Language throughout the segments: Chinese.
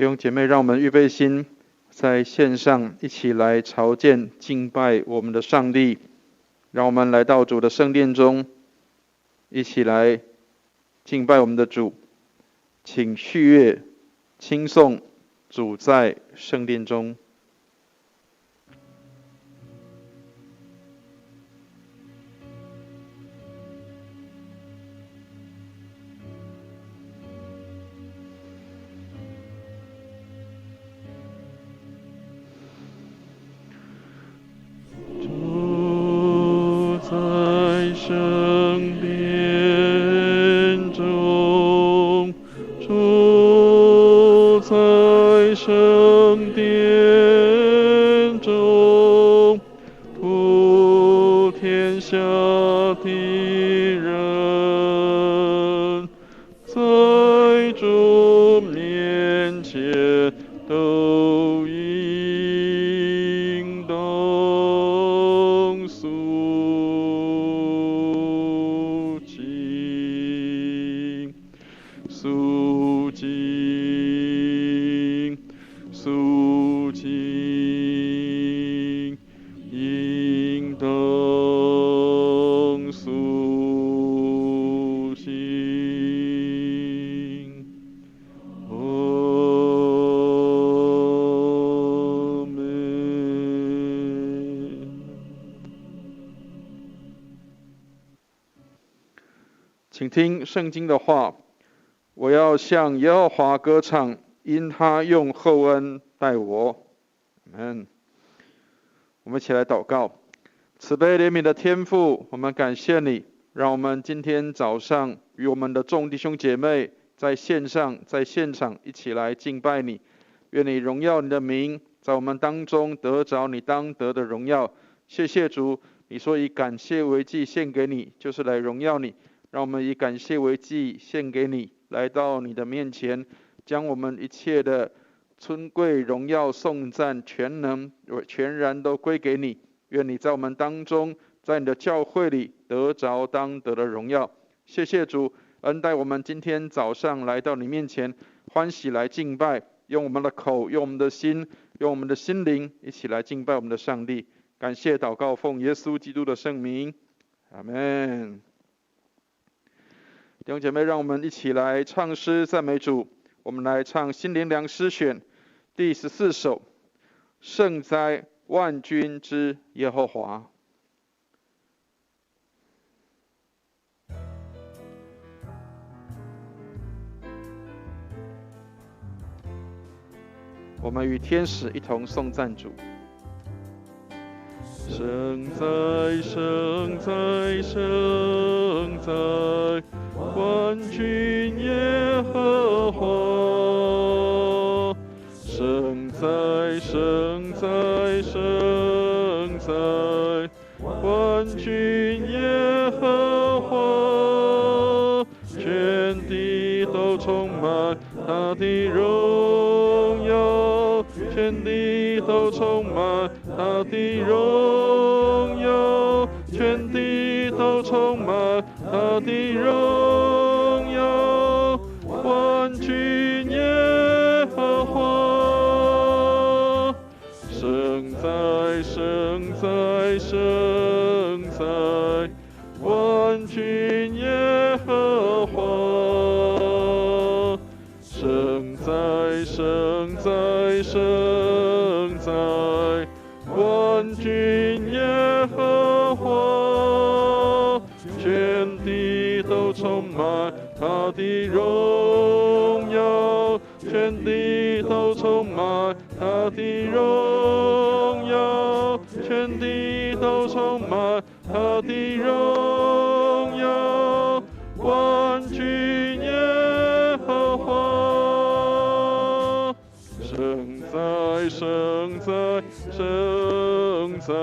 弟兄姐妹，让我们预备心，在线上一起来朝见敬拜我们的上帝。让我们来到主的圣殿中，一起来敬拜我们的主。请续乐轻颂主在圣殿中。请听圣经的话，我要向耶和华歌唱，因他用厚恩待我。Amen。我们一起来祷告。慈悲怜悯的天父，我们感谢你，让我们今天早上与我们的众弟兄姐妹在线上、在现场一起来敬拜你。愿你荣耀你的名，在我们当中得着你当得的荣耀。谢谢主，你说以感谢为祭献给你，就是来荣耀你。让我们以感谢为祭献给你，来到你的面前，将我们一切的尊贵、荣耀、颂赞、全能、全然都归给你。愿你在我们当中，在你的教会里得着当得的荣耀。谢谢主，恩待我们今天早上来到你面前，欢喜来敬拜，用我们的口，用我们的心，用我们的心灵，一起来敬拜我们的上帝。感谢祷告，奉耶稣基督的圣名，阿们。弟兄姐妹，让我们一起来唱诗赞美主。我们来唱新灵粮诗选第14首，圣哉万军之耶和华。我们与天使一同颂赞主。圣哉圣哉圣哉，万军耶和华。圣哉圣哉圣哉，万军耶和华。全地都充满他的荣耀，全地都充满他的荣耀，全地都充满他的荣耀，万军耶和华。圣哉圣哉圣哉，万军耶和华。圣哉圣哉圣哉，万军耶和华。全地都充满他的荣耀，全地都充满他的荣耀，全地都充满他的荣耀，万军耶和华。圣哉圣哉圣哉，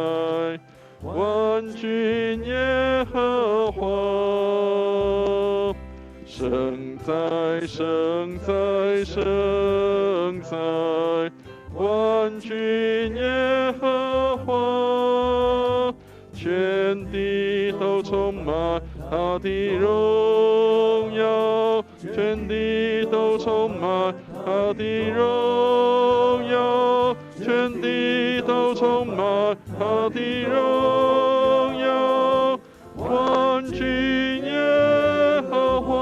万军耶和华。圣哉圣哉圣哉，万军耶和华。全地都充满他的荣耀，全地都充满他的荣耀，全地都充满他的荣耀，万军耶和华。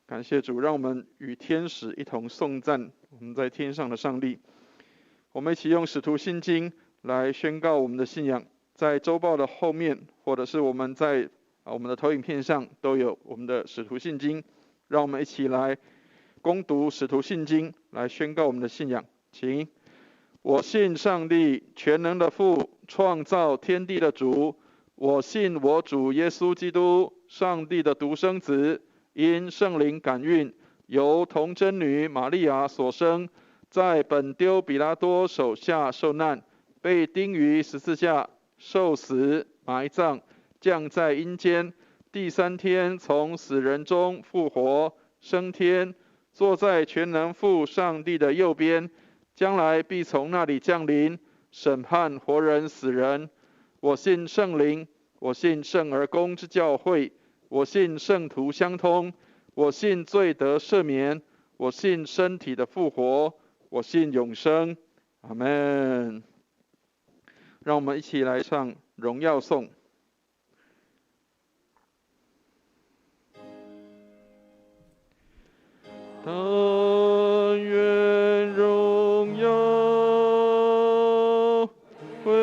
感谢主，让我们与天使一同颂赞我们在天上的上帝。我们一起用使徒信经来宣告我们的信仰，在周报的后面，或者是我们在我们的投影片上都有我们的使徒信经。让我们一起来攻读使徒信经，来宣告我们的信仰。请，我信上帝全能的父，创造天地的主。我信我主耶稣基督，上帝的独生子，因圣灵感孕，由童贞女玛利亚所生，在本丢比拉多手下受难，被钉于十字架，受死，埋葬，降在阴间，第三天从死人中复活，升天，坐在全能父上帝的右边，将来必从那里降临，审判活人死人。我信圣灵，我信圣而公之教会，我信圣徒相通，我信罪得赦免，我信身体的复活，我信永生。阿们。让我们一起来唱荣耀颂。但愿荣耀归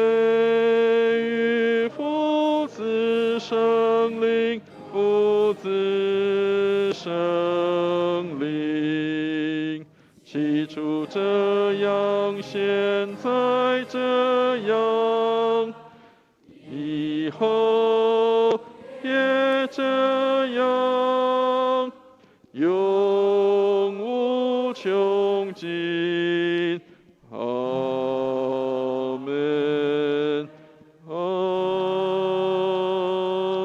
于父子圣灵，父子圣灵，起初这样，现在这样，以后也这样，永无穷尽。阿们，阿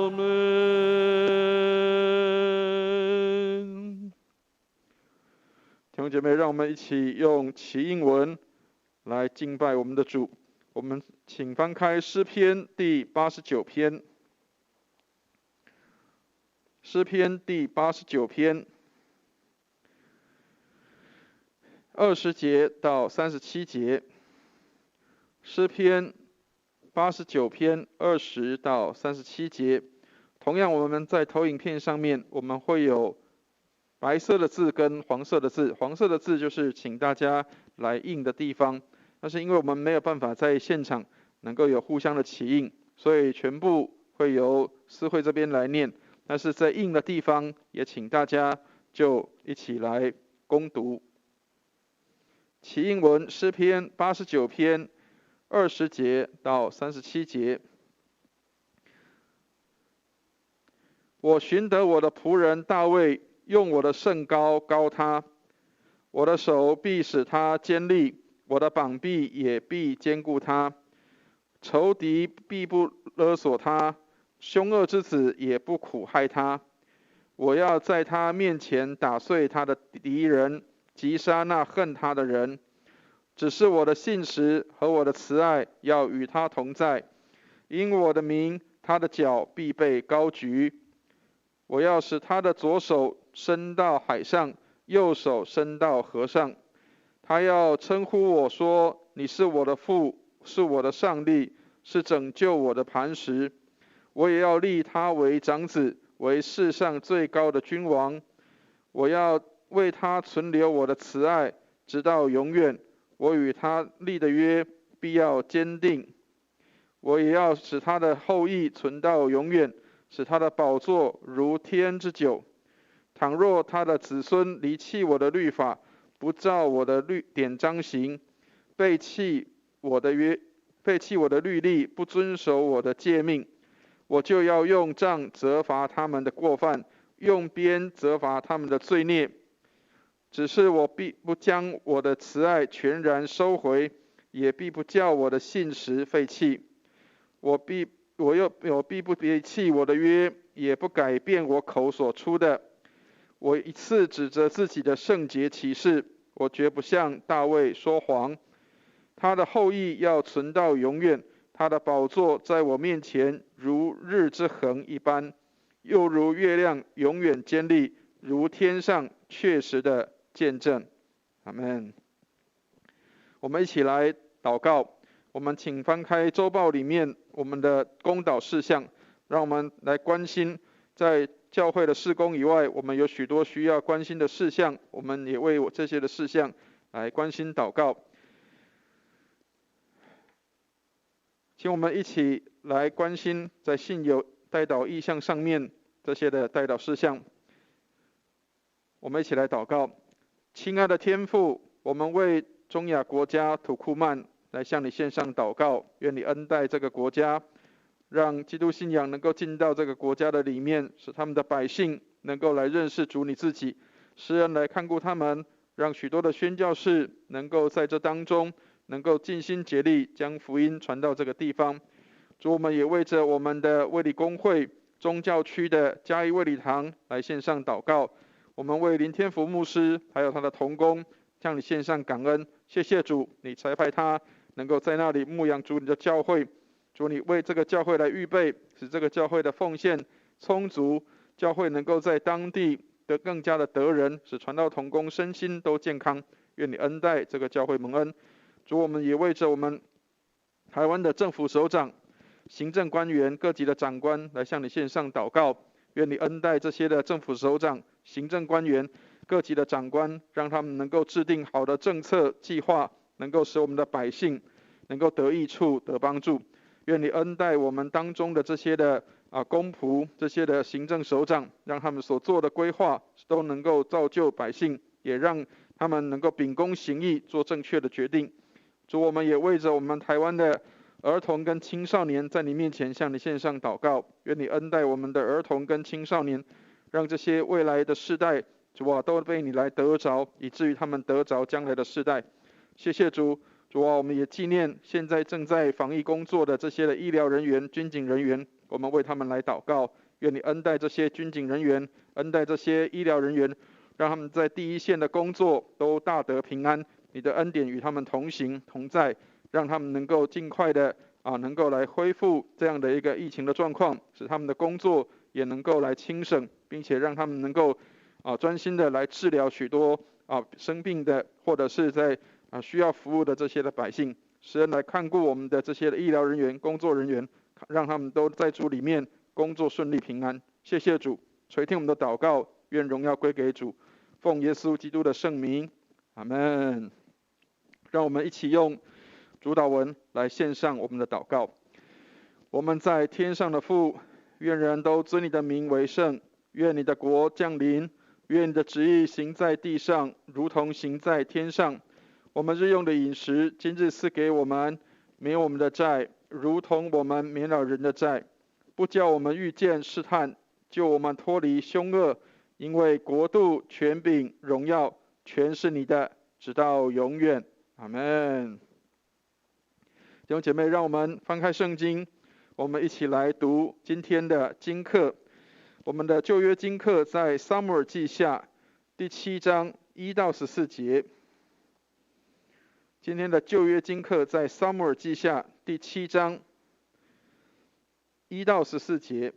们。弟兄姐妹，让我们一起用齐英文来敬拜我们的主。我们请翻开诗篇第89篇，诗篇第89篇20节到37节，诗篇89篇20到37节。同样，我们在投影片上面，我们会有白色的字跟黄色的字，黄色的字就是请大家来印的地方。但是因为我们没有办法在现场能够有互相的齐印，所以全部会由思慧这边来念。但是在印的地方，也请大家就一起来攻读。齐英文诗篇89篇20节到37节。我寻得我的仆人大卫，用我的圣膏膏他，我的手必使他坚立，我的膀臂也必坚固他，仇敌必不勒索他，凶恶之子也不苦害他。我要在他面前打碎他的敌人，击杀那恨他的人。只是我的信实和我的慈爱要与他同在，因我的名，他的脚必被高举。我要使他的左手伸到海上，右手伸到河上。他要称呼我说：你是我的父，是我的上帝，是拯救我的磐石。我也要立他为长子，为世上最高的君王。我要为他存留我的慈爱，直到永远。我与他立的约必要坚定。我也要使他的后裔存到永远，使他的宝座如天之久。倘若他的子孙离弃我的律法，不照我的典章行，背弃我的律例，不遵守我的诫命，我就要用杖责罚他们的过犯，用鞭责罚他们的罪孽。只是我必不将我的慈爱全然收回，也必不叫我的信实废弃。我必不离弃我的约，也不改变我口所出的。我一次指着自己的圣洁起誓，我绝不向大卫说谎。他的后裔要存到永远，他的宝座在我面前如日之恒一般，又如月亮永远坚立，如天上确实的见证。阿们。我们一起来祷告。我们请翻开周报里面我们的公祷事项，让我们来关心在教会的事工以外，我们有许多需要关心的事项，我们也为这些的事项来关心祷告。请我们一起来关心在信友代祷意向上面这些的代祷事项。我们一起来祷告。亲爱的天父，我们为中亚国家土库曼来向你献上祷告，愿你恩待这个国家，让基督信仰能够进到这个国家的里面，使他们的百姓能够来认识主你自己，施恩来看顾他们，让许多的宣教士能够在这当中能够尽心竭力将福音传到这个地方。主，我们也为着我们的卫理公会宗教区的嘉义卫理堂来献上祷告。我们为林天福牧师还有他的同工向你献上感恩，谢谢主，你差派他能够在那里牧养主你的教会。主，你为这个教会来预备，使这个教会的奉献充足，教会能够在当地的更加的得人，使传道同工身心都健康。愿你恩待这个教会蒙恩。主，我们也为着我们台湾的政府首长、行政官员、各级的长官来向你献上祷告。愿你恩待这些的政府首长、行政官员、各级的长官，让他们能够制定好的政策计划，能够使我们的百姓能够得益处、得帮助。愿你恩待我们当中的这些的公仆、这些的行政首长，让他们所做的规划都能够造就百姓，也让他们能够秉公行义，做正确的决定。主，我们也为着我们台湾的儿童跟青少年在你面前向你献上祷告，愿你恩待我们的儿童跟青少年，让这些未来的世代，主啊，都被你来得着，以至于他们得着将来的世代。谢谢主。主啊，我们也纪念现在正在防疫工作的这些的医疗人员、军警人员，我们为他们来祷告。愿你恩待这些军警人员，恩待这些医疗人员，让他们在第一线的工作都大得平安。你的恩典与他们同行同在，让他们能够尽快的能够来恢复这样的一个疫情的状况，使他们的工作也能够来轻省，并且让他们能够专心的来治疗许多生病的或者是在需要服务的这些的百姓，使人来看顾我们的这些的医疗人员、工作人员，让他们都在主里面工作顺利平安。谢谢主，垂听我们的祷告，愿荣耀归给主，奉耶稣基督的圣名，阿们。让我们一起用主祷文来献上我们的祷告。我们在天上的父，愿人都尊你的名为圣，愿你的国降临，愿你的旨意行在地上，如同行在天上。我们日用的饮食，今日赐给我们，免我们的债，如同我们免了人的债，不叫我们遇见试探，救我们脱离凶恶。因为国度、权柄、荣耀，全是你的，直到永远。阿们。弟兄姐妹，让我们翻开圣经，我们一起来读今天的经课。我们的旧约经课在撒母耳记下第7章1到14节。今天的旧约经课在撒母耳记下第7章1到14节。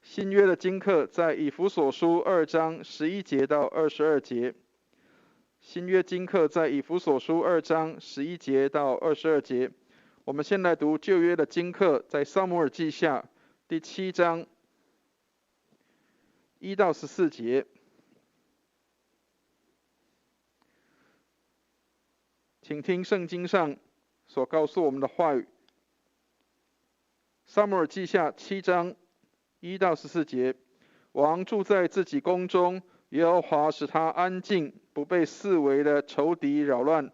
新约的经课在以弗所书2章11节到22节。新约经课在以弗所书2章11节到22节。我们先来读旧约的经课，在撒母耳记下第7章1到14节。请听圣经上所告诉我们的话语。撒母耳记下7章1到14节。王住在自己宫中，耶和华使他安静，不被四围的仇敌扰乱。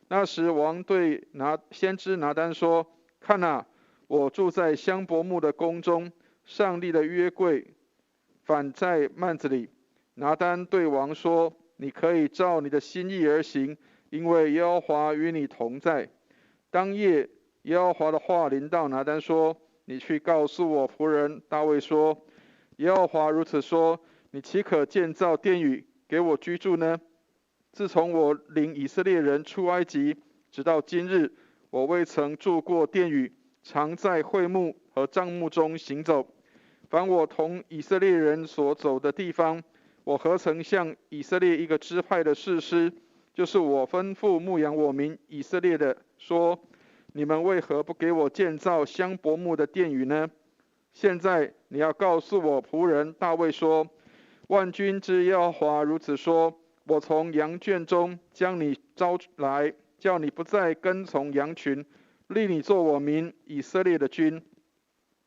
那时王对先知拿单说：看啊，我住在香柏木的宫中，上帝的约柜反在幔子里。拿单对王说：你可以照你的心意而行，因为耶和华与你同在。当夜，耶和华的话临到拿单说：你去告诉我仆人大卫说，耶和华如此说，你岂可建造殿宇给我居住呢？自从我领以色列人出埃及，直到今日，我未曾住过殿宇，常在会幕和帐幕中行走。凡我同以色列人所走的地方，我何曾向以色列一个支派的士师，就是我吩咐牧养我民以色列的，说：你们为何不给我建造香柏木的殿宇呢？现在你要告诉我仆人大卫说：万军之耶和华如此说：我从羊圈中将你招来，叫你不再跟从羊群，立你做我民以色列的君。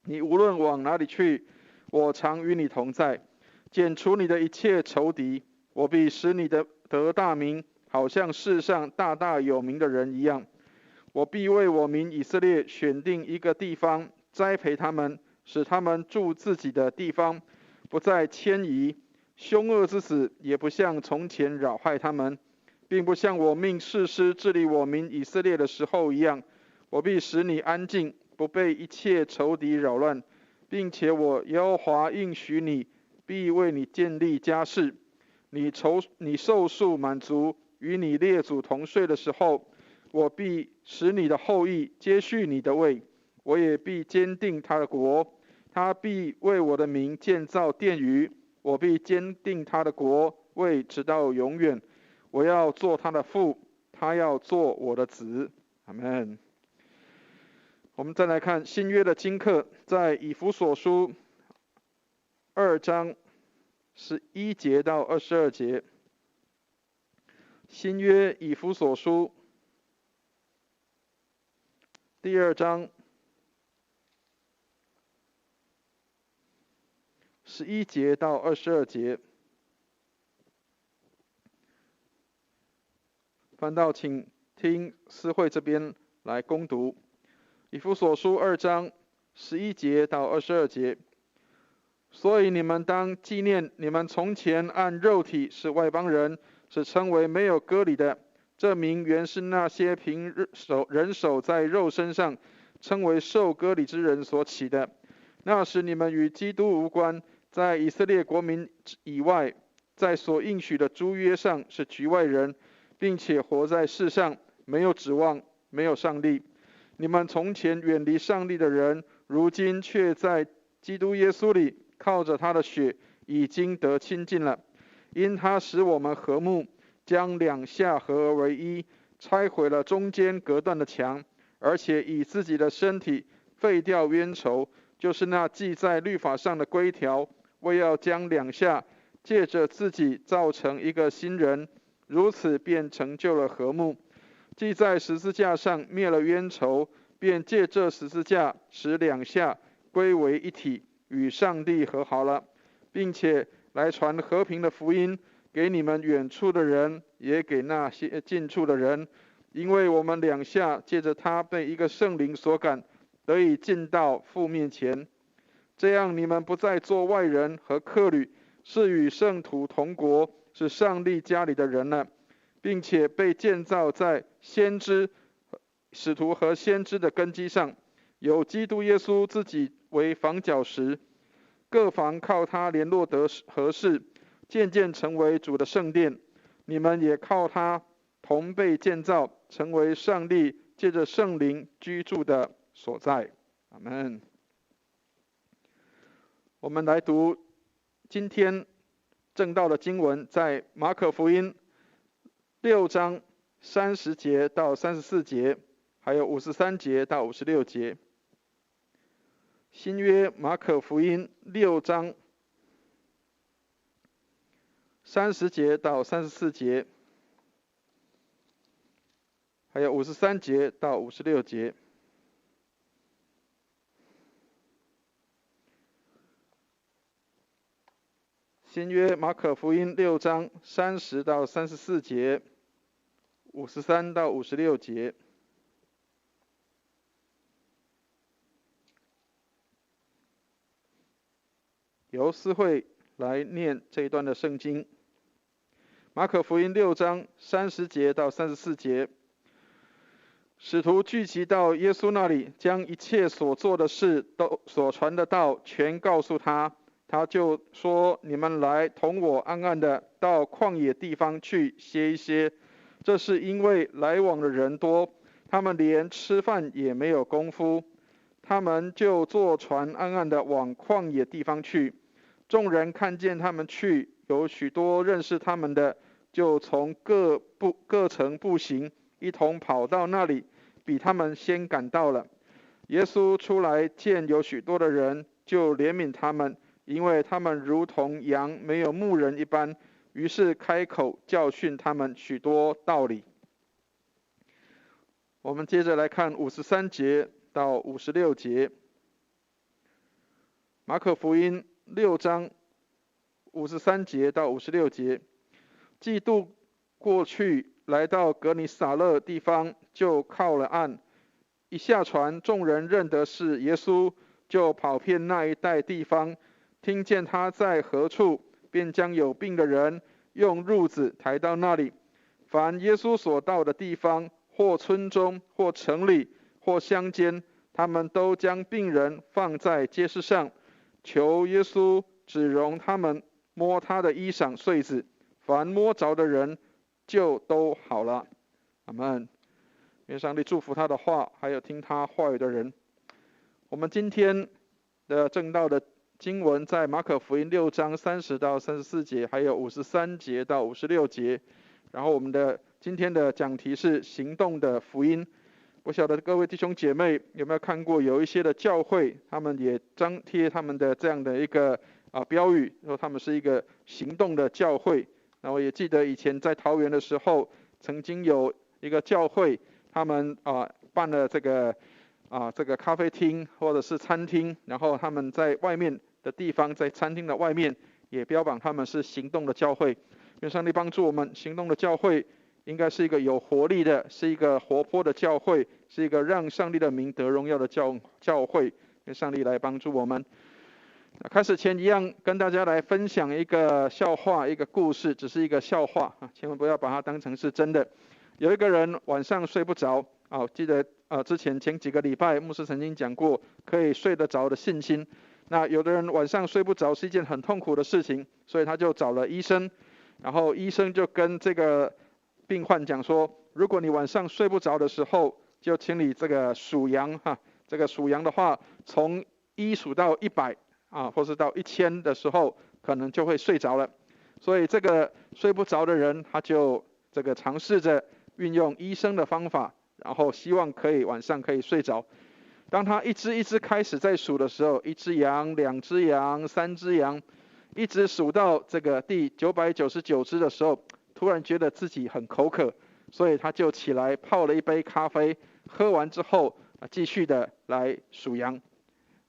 你无论往哪里去，我常与你同在，剪除你的一切仇敌。我必使你的得大名，好像世上大大有名的人一样。我必为我民以色列选定一个地方，栽培他们，使他们住自己的地方，不再迁移。凶恶之子也不像从前扰害他们，并不像我命士师治理我民以色列的时候一样。我必使你安静，不被一切仇敌扰乱，并且我耶和华应许你，必为你建立家室。你寿数满足，与你列祖同睡的时候，我必使你的后裔接续你的位，我也必坚定他的国。他必为我的名建造殿宇，我必坚定他的国位，直到永远。我要做他的父，他要做我的子。阿们。我们再来看新约的经课，在以弗所书2章11节到22节。新约以弗所书第2章11节到22节。翻到请听思慧这边来攻读。以弗所书2章11节到22节。所以你们当纪念，你们从前按肉体是外邦人，是称为没有割礼的。这名原是那些凭人手在肉身上称为受割礼之人所起的。那时你们与基督无关，在以色列国民以外，在所应许的诸约上是局外人，并且活在世上，没有指望，没有上帝。你们从前远离上帝的人，如今却在基督耶稣里靠着他的血已经得亲近了。因他使我们和睦，将两下合而为一，拆毁了中间隔断的墙，而且以自己的身体废掉冤仇，就是那记在律法上的规条，为要将两下借着自己造成一个新人，如此便成就了和睦。既在十字架上灭了冤仇，便借这十字架使两下归为一体，与上帝和好了，并且来传和平的福音给你们远处的人，也给那些近处的人。因为我们两下借着他被一个圣灵所感，得以进到父面前。这样你们不再做外人和客旅，是与圣徒同国，是上帝家里的人了，并且被建造在先知、使徒和先知的根基上，有基督耶稣自己为房角石，各房靠他联络得合适，渐渐成为主的圣殿。你们也靠他同被建造，成为上帝借着圣灵居住的所在。阿们。我们来读今天正道的经文，在马可福音6章30节到34节，还有53节到56节。新约马可福音6章30节到34节，还有53节到56节。新约马可福音6章30到34节，53到56节。由思慧来念这一段的圣经。马可福音6章30节到34节。使徒聚集到耶稣那里，将一切所做的事都所传的道全告诉他。他就说：你们来同我暗暗的到旷野地方去歇一歇。这是因为来往的人多，他们连吃饭也没有功夫。他们就坐船暗暗的往旷野地方去。众人看见他们去，有许多认识他们的，就从各城步行，一同跑到那里，比他们先赶到了。耶稣出来见有许多的人，就怜悯他们，因为他们如同羊没有牧人一般，于是开口教训他们许多道理。我们接着来看53节到56节，马可福音6章53节到56节。既渡过去，来到格尼撒勒地方，就靠了岸。一下船，众人认得是耶稣，就跑遍那一带地方，听见他在何处，便将有病的人用褥子抬到那里。凡耶稣所到的地方，或村中，或城里，或乡间，他们都将病人放在街市上，求耶稣只容他们摸他的衣裳穗子，凡摸着的人就都好了。阿们。愿上帝祝福他的话，还有听他话语的人。我们今天的正道的经文在马可福音6章30到34节，还有53节到56节。然后我们的今天的讲题是行动的福音。不晓得各位弟兄姐妹有没有看过，有一些的教会，他们也张贴他们的这样的一个标语，说他们是一个行动的教会。那我也记得以前在桃园的时候，曾经有一个教会，他们办了这个咖啡厅或者是餐厅，然后他们在外面的地方，在餐厅的外面也标榜他们是行动的教会。愿上帝帮助我们，行动的教会应该是一个有活力的，是一个活泼的教会，是一个让上帝的名得荣耀的教会。愿上帝来帮助我们。开始前一样跟大家来分享一个笑话，一个故事，只是一个笑话千万不要把它当成是真的。有一个人晚上睡不着记得之前几个礼拜牧师曾经讲过可以睡得着的信心。那有的人晚上睡不着是一件很痛苦的事情，所以他就找了医生，然后医生就跟这个病患讲说，如果你晚上睡不着的时候，就请你这个数羊这个数羊的话，从1数到100或是到1000的时候，可能就会睡着了。所以这个睡不着的人，他就这个尝试着运用医生的方法，然后希望晚上可以睡着。当他一只一只开始在数的时候，1只羊、2只羊、3只羊，一直数到这个第999只的时候，突然觉得自己很口渴，所以他就起来泡了一杯咖啡，喝完之后继续的来数羊。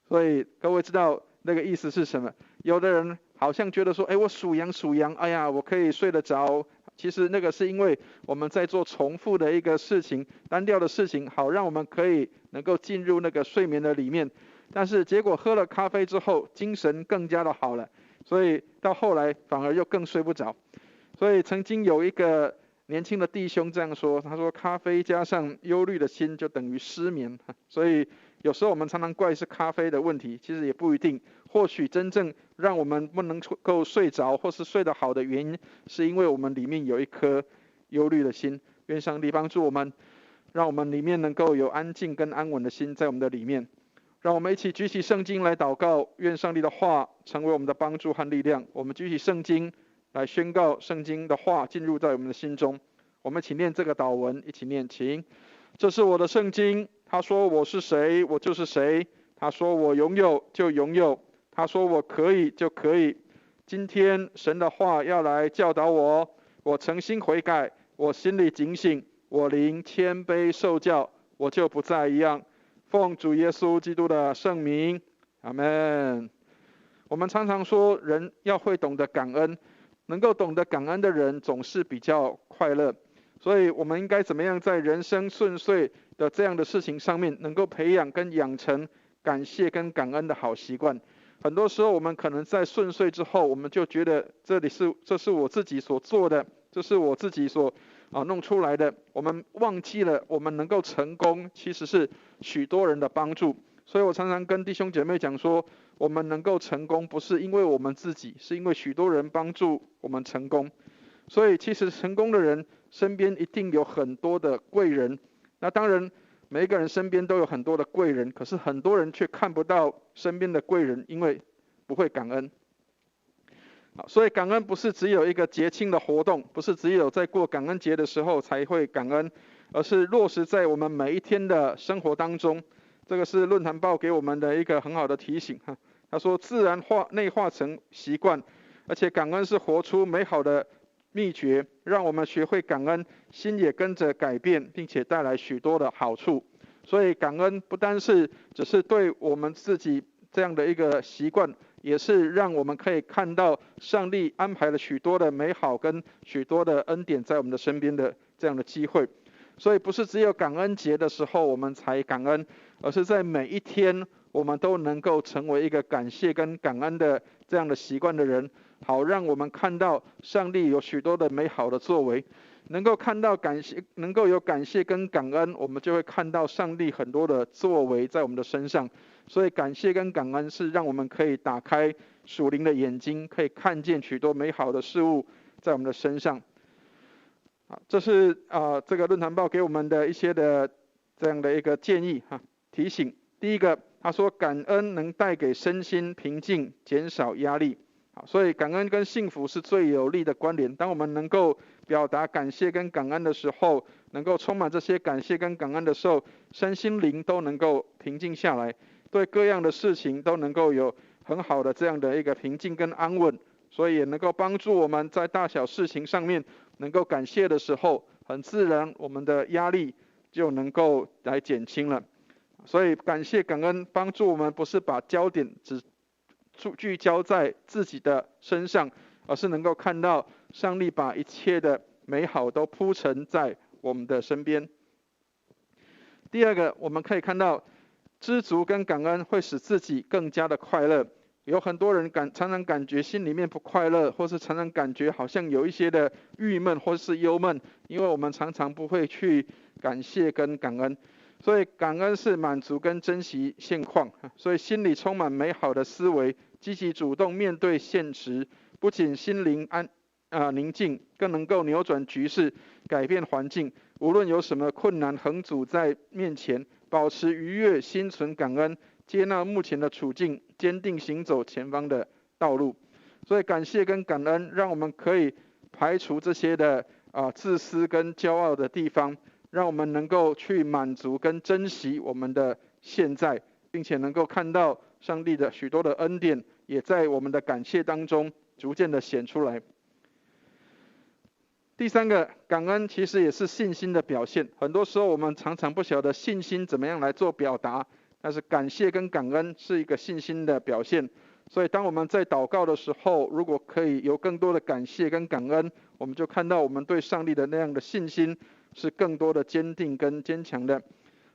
所以各位知道那个意思是什么？有的人好像觉得说，我数羊，哎呀，我可以睡得着。其实那个是因为我们在做重复的一个事情，单调的事情，好让我们能够进入那个睡眠的里面。但是结果喝了咖啡之后，精神更加的好了，所以到后来反而又更睡不着。所以曾经有一个年轻的弟兄这样说，他说咖啡加上忧虑的心就等于失眠。所以有时候我们常常怪是咖啡的问题，其实也不一定。或许真正让我们不能够睡着或是睡得好的原因，是因为我们里面有一颗忧虑的心。愿上帝帮助我们，让我们里面能够有安静跟安稳的心在我们的里面。让我们一起举起圣经来祷告，愿上帝的话成为我们的帮助和力量。我们举起圣经来宣告圣经的话进入在我们的心中。我们一起念这个祷文，一起念，请。这是我的圣经，他说我是谁，我就是谁；他说我拥有就拥有，他说我可以就可以。今天神的话要来教导我，我诚心悔改，我心里警醒，我灵谦卑受教，我就不再一样。奉主耶稣基督的圣名，阿们。我们常常说人要会懂得感恩，能够懂得感恩的人总是比较快乐。所以我们应该怎么样在人生顺遂的这样的事情上面，能够培养跟养成感谢跟感恩的好习惯。很多时候我们可能在顺遂之后，我们就觉得这是我自己所做的，这是我自己所弄出来的。我们忘记了我们能够成功，其实是许多人的帮助。所以我常常跟弟兄姐妹讲说，我们能够成功，不是因为我们自己，是因为许多人帮助我们成功。所以其实成功的人身边一定有很多的贵人。那当然，每一个人身边都有很多的贵人，可是很多人却看不到身边的贵人，因为不会感恩。好，所以感恩不是只有一个节庆的活动，不是只有在过感恩节的时候才会感恩，而是落实在我们每一天的生活当中。这个是论坛报给我们的一个很好的提醒哈。他说，自然化内化成习惯，而且感恩是活出美好的秘诀，让我们学会感恩，心也跟着改变，并且带来许多的好处。所以感恩不单是只是对我们自己这样的一个习惯，也是让我们可以看到上帝安排了许多的美好跟许多的恩典在我们的身边的这样的机会。所以不是只有感恩节的时候我们才感恩，而是在每一天我们都能够成为一个感谢跟感恩的这样的习惯的人，好让我们看到上帝有许多的美好的作为。能够看到感谢，能够有感谢跟感恩，我们就会看到上帝很多的作为在我们的身上。所以感谢跟感恩是让我们可以打开属灵的眼睛，可以看见许多美好的事物在我们的身上。这是这个论坛报给我们的一些的这样的一个建议提醒。第一个，他说感恩能带给身心平静，减少压力。所以感恩跟幸福是最有力的关联。当我们能够表达感谢跟感恩的时候，能够充满这些感谢跟感恩的时候，身心灵都能够平静下来，对各样的事情都能够有很好的这样的一个平静跟安稳，所以也能够帮助我们在大小事情上面能够感谢的时候，很自然我们的压力就能够来减轻了。所以感谢感恩帮助我们不是把焦点只聚焦在自己的身上，而是能够看到上帝把一切的美好都铺陈在我们的身边。第二个，我们可以看到知足跟感恩会使自己更加的快乐。有很多人常常感觉心里面不快乐，或是常常感觉好像有一些的郁闷或是忧闷，因为我们常常不会去感谢跟感恩。所以感恩是满足跟珍惜现况，所以心里充满美好的思维，积极主动面对现实，不仅心灵宁静，更能够扭转局势，改变环境。无论有什么困难横阻在面前，保持愉悦，心存感恩，接纳目前的处境，坚定行走前方的道路。所以感谢跟感恩，让我们可以排除这些的自私跟骄傲的地方，让我们能够去满足跟珍惜我们的现在，并且能够看到上帝的许多的恩典，也在我们的感谢当中逐渐的显出来。第三个，感恩其实也是信心的表现。很多时候我们常常不晓得信心怎么样来做表达，但是感谢跟感恩是一个信心的表现。所以当我们在祷告的时候，如果可以有更多的感谢跟感恩，我们就看到我们对上帝的那样的信心是更多的坚定跟坚强的。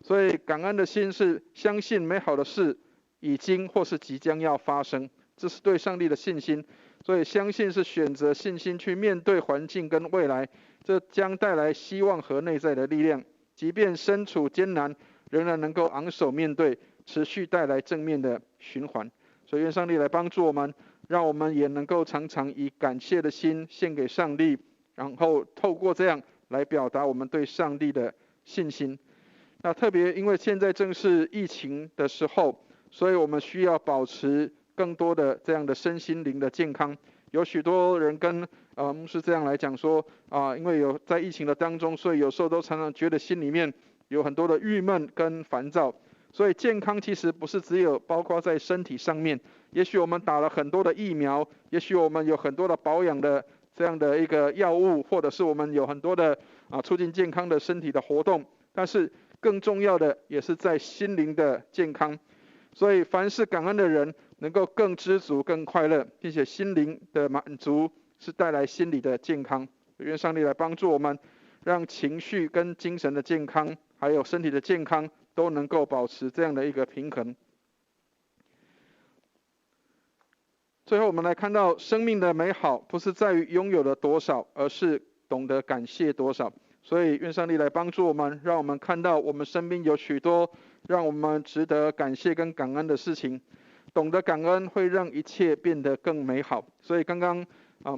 所以感恩的心是相信美好的事已经或是即将要发生，这是对上帝的信心。所以相信是选择信心去面对环境跟未来，这将带来希望和内在的力量，即便身处艰难，仍然能够昂首面对，持续带来正面的循环。所以愿上帝来帮助我们，让我们也能够常常以感谢的心献给上帝，然后透过这样来表达我们对上帝的信心。那特别因为现在正是疫情的时候，所以我们需要保持更多的这样的身心灵的健康。有许多人跟牧师这样来讲说因为有在疫情的当中，所以有时候都常常觉得心里面有很多的郁闷跟烦躁。所以健康其实不是只有包括在身体上面，也许我们打了很多的疫苗，也许我们有很多的保养的这样的一个药物，或者是我们有很多的促进健康的身体的活动，但是更重要的也是在心灵的健康。所以凡是感恩的人能够更知足更快乐，并且心灵的满足是带来心理的健康。愿上帝来帮助我们，让情绪跟精神的健康还有身体的健康都能够保持这样的一个平衡。最后我们来看到生命的美好不是在于拥有了多少，而是懂得感谢多少。所以愿上帝来帮助我们，让我们看到我们身边有许多让我们值得感谢跟感恩的事情。懂得感恩会让一切变得更美好。所以刚刚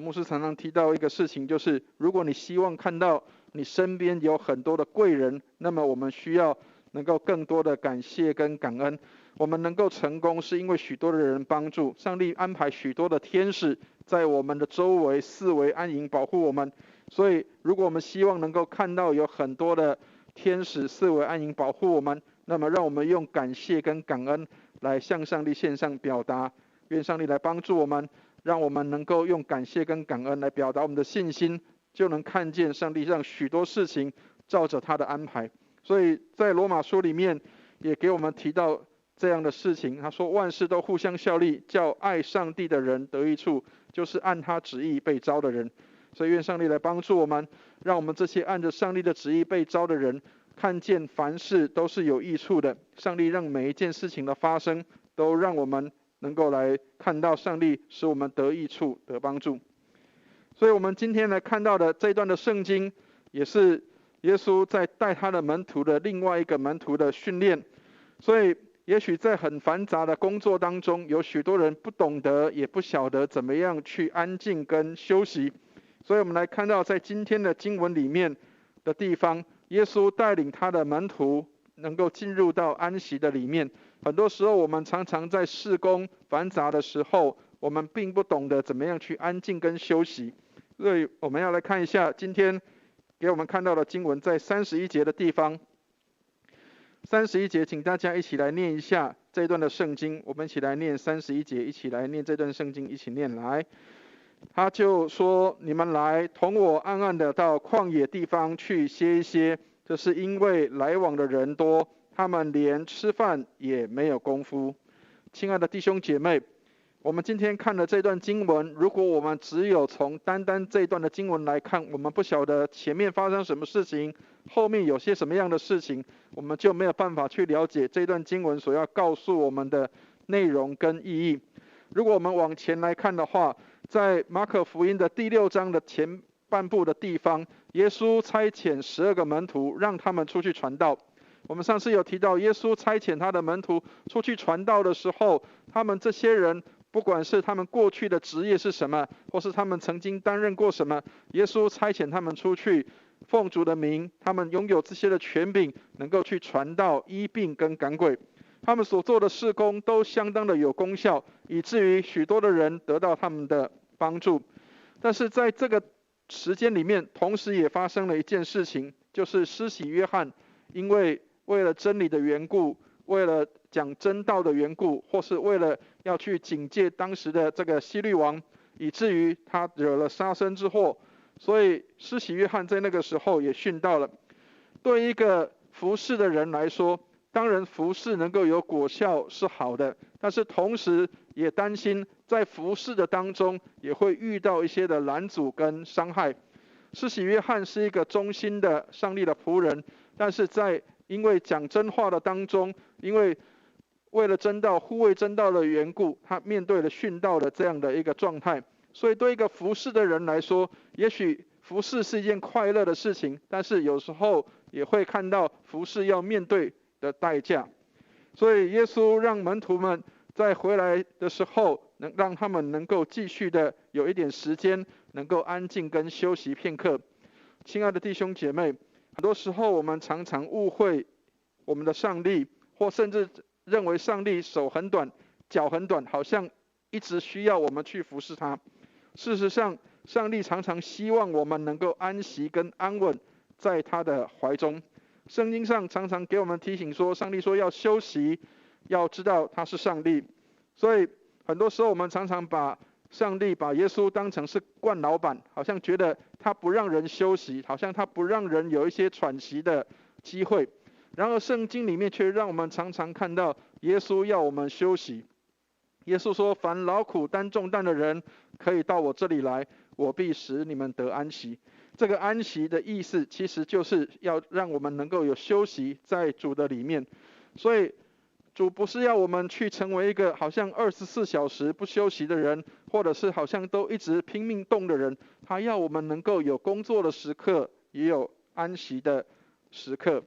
牧师常常提到一个事情，就是如果你希望看到你身边有很多的贵人，那么我们需要能够更多的感谢跟感恩。我们能够成功是因为许多的人帮助，上帝安排许多的天使在我们的周围四围安营保护我们。所以如果我们希望能够看到有很多的天使四围安营保护我们，那么让我们用感谢跟感恩来向上帝献上表达。愿上帝来帮助我们，让我们能够用感谢跟感恩来表达我们的信心，就能看见上帝让许多事情照着他的安排。所以在罗马书里面也给我们提到这样的事情，他说万事都互相效力，叫爱上帝的人得益处，就是按他旨意被召的人。所以愿上帝来帮助我们，让我们这些按着上帝的旨意被召的人，看见凡事都是有益处的。上帝让每一件事情的发生，都让我们能够来看到上帝使我们得益处得帮助。所以我们今天来看到的这一段的圣经，也是耶稣在带他的门徒的另外一个门徒的训练。所以也许在很繁杂的工作当中，有许多人不懂得也不晓得怎么样去安静跟休息。所以我们来看到在今天的经文里面的地方，耶稣带领他的门徒能够进入到安息的里面。很多时候我们常常在事工繁杂的时候，我们并不懂得怎么样去安静跟休息。所以我们要来看一下今天给我们看到的经文，在31节的地方。31节请大家一起来念一下这段的圣经。我们一起来念31节，一起来念这段圣经，一起念来。他就说，你们来同我暗暗的到旷野地方去歇一歇，这是因为来往的人多，他们连吃饭也没有功夫。亲爱的弟兄姐妹，我们今天看的这段经文，如果我们只有从单单这段的经文来看，我们不晓得前面发生什么事情，后面有些什么样的事情，我们就没有办法去了解这段经文所要告诉我们的内容跟意义。如果我们往前来看的话，在马可福音的第6章的前半部的地方，耶稣差遣12个门徒，让他们出去传道。我们上次有提到，耶稣差遣他的门徒出去传道的时候，他们这些人不管是他们过去的职业是什么，或是他们曾经担任过什么，耶稣差遣他们出去奉主的名，他们拥有这些的权柄，能够去传道、医病跟赶鬼。他们所做的事工都相当的有功效，以至于许多的人得到他们的帮助。但是在这个时间里面，同时也发生了一件事情，就是施洗约翰因为了真理的缘故，为了讲真道的缘故，或是为了要去警戒当时的这个希律王，以至于他惹了杀身之祸。所以施洗约翰在那个时候也殉道了。对一个服侍的人来说，当然服侍能够有果效是好的，但是同时也担心在服侍的当中也会遇到一些的拦阻跟伤害。施洗约翰是一个忠心的上帝的仆人，但是在因为讲真话的当中，因为为了真道、护卫真道的缘故，他面对了殉道的这样的一个状态。所以对一个服侍的人来说，也许服侍是一件快乐的事情，但是有时候也会看到服侍要面对的代价。所以耶稣让门徒们在回来的时候，能让他们能够继续的有一点时间，能够安静跟休息片刻。亲爱的弟兄姐妹，很多时候我们常常误会我们的上帝，或甚至认为上帝手很短、脚很短，好像一直需要我们去服侍他。事实上，上帝常常希望我们能够安息跟安稳在他的怀中。圣经上常常给我们提醒说，上帝说要休息，要知道他是上帝。所以很多时候我们常常把上帝、把耶稣当成是惯老板，好像觉得他不让人休息，好像他不让人有一些喘息的机会。然而圣经里面却让我们常常看到耶稣要我们休息。耶稣说，凡劳苦担重担的人可以到我这里来，我必使你们得安息。这个安息的意思其实就是要让我们能够有休息在主的里面。所以主不是要我们去成为一个好像24小时不休息的人，或者是好像都一直拼命动的人，他要我们能够有工作的时刻，也有安息的时刻。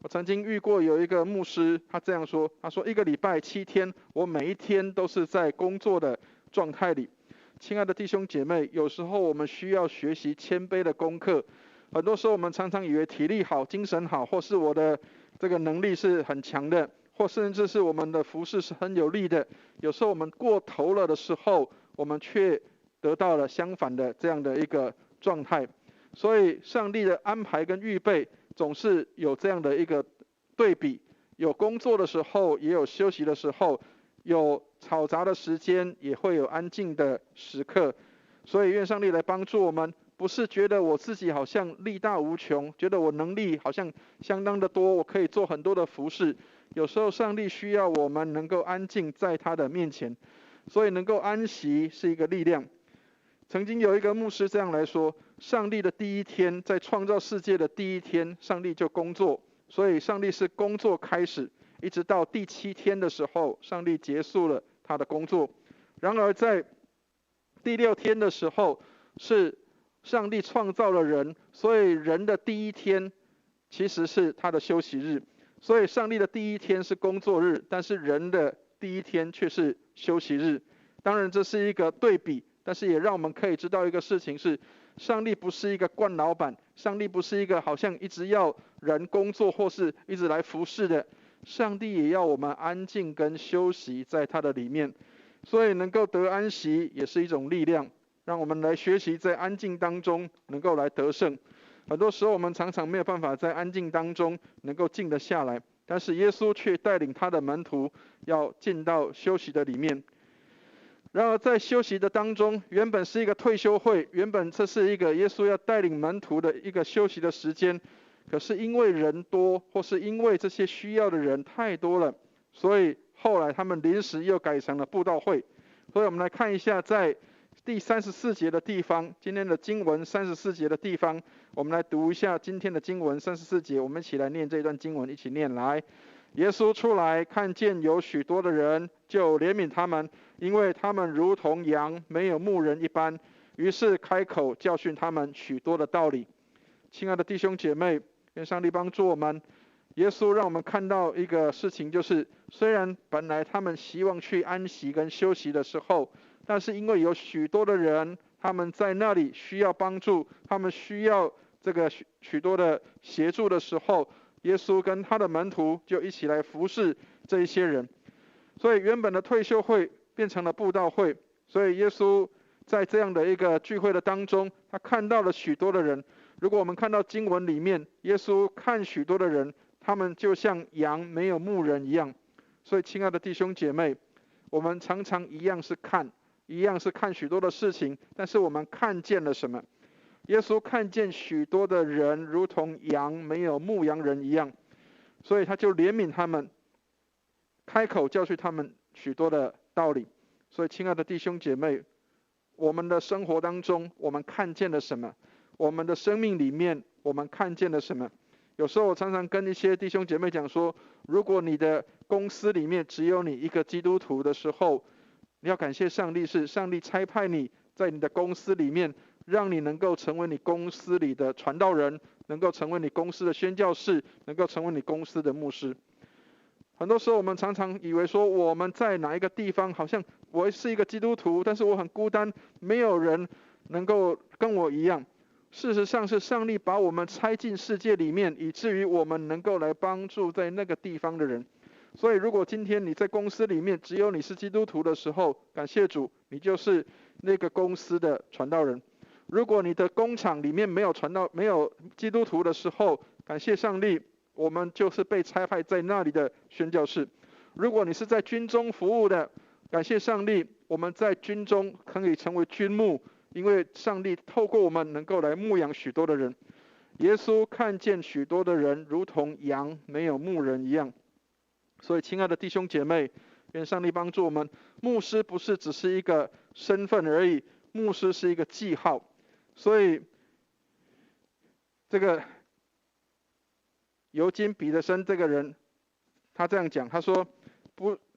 我曾经遇过有一个牧师，他这样说，他说1个礼拜7天，我每一天都是在工作的状态里。亲爱的弟兄姐妹，有时候我们需要学习谦卑的功课。很多时候我们常常以为体力好、精神好，或是我的这个能力是很强的，或甚至是我们的服事是很有力的。有时候我们过头了的时候，我们却得到了相反的这样的一个状态。所以上帝的安排跟预备总是有这样的一个对比，有工作的时候，也有休息的时候，有嘈杂的时间，也会有安静的时刻。所以愿上帝来帮助我们，不是觉得我自己好像力大无穷，觉得我能力好像相当的多，我可以做很多的服事。有时候上帝需要我们能够安静在他的面前，所以能够安息是一个力量。曾经有一个牧师这样来说，上帝的第一天，在创造世界的第一天，上帝就工作，所以上帝是工作开始，一直到第7天的时候，上帝结束了他的工作。然而在第6天的时候，是上帝创造了人，所以人的第一天其实是他的休息日。所以上帝的第一天是工作日，但是人的第一天却是休息日。当然这是一个对比，但是也让我们可以知道一个事情是，上帝不是一个惯老板，上帝不是一个好像一直要人工作或是一直来服侍的，上帝也要我们安静跟休息在他的里面。所以能够得安息也是一种力量，让我们来学习在安静当中能够来得胜。很多时候我们常常没有办法在安静当中能够静得下来，但是耶稣却带领他的门徒要进到休息的里面。然而在休息的当中，原本是一个退休会，原本这是一个耶稣要带领门徒的一个休息的时间，可是因为人多，或是因为这些需要的人太多了，所以后来他们临时又改成了布道会。所以我们来看一下在第34节的地方，今天的经文34节的地方，我们来读一下今天的经文34节，我们一起来念这段经文，一起念来。耶稣出来，看见有许多的人，就怜悯他们，因为他们如同羊没有牧人一般，于是开口教训他们许多的道理。亲爱的弟兄姐妹，愿上帝帮助我们。耶稣让我们看到一个事情，就是虽然本来他们希望去安息跟休息的时候，但是因为有许多的人，他们在那里需要帮助，他们需要这个许多的协助的时候，耶稣跟他的门徒就一起来服侍这一些人。所以原本的退休会变成了布道会，所以耶稣在这样的一个聚会的当中，他看到了许多的人。如果我们看到经文里面，耶稣看许多的人，他们就像羊没有牧人一样。所以亲爱的弟兄姐妹，我们常常一样是看许多的事情，但是我们看见了什么？耶稣看见许多的人如同羊没有牧羊人一样，所以他就怜悯他们，开口教训他们许多的道理。所以亲爱的弟兄姐妹，我们的生活当中，我们看见了什么？我们的生命里面，我们看见了什么？有时候我常常跟一些弟兄姐妹讲说，如果你的公司里面只有你一个基督徒的时候，你要感谢上帝，是上帝差派你在你的公司里面，让你能够成为你公司里的传道人，能够成为你公司的宣教士，能够成为你公司的牧师。很多时候我们常常以为说，我们在哪一个地方，好像我是一个基督徒，但是我很孤单，没有人能够跟我一样。事实上是上帝把我们拆进世界里面，以至于我们能够来帮助在那个地方的人。所以如果今天你在公司里面只有你是基督徒的时候，感谢主，你就是那个公司的传道人。如果你的工厂里面没有基督徒的时候，感谢上帝，我们就是被差派在那里的宣教士。如果你是在军中服务的，感谢上帝，我们在军中可以成为军牧，因为上帝透过我们能够来牧养许多的人。耶稣看见许多的人如同羊没有牧人一样。所以亲爱的弟兄姐妹，愿上帝帮助我们。牧师不是只是一个身份而已，牧师是一个记号。所以这个尤金·彼得森这个人，他这样讲，他说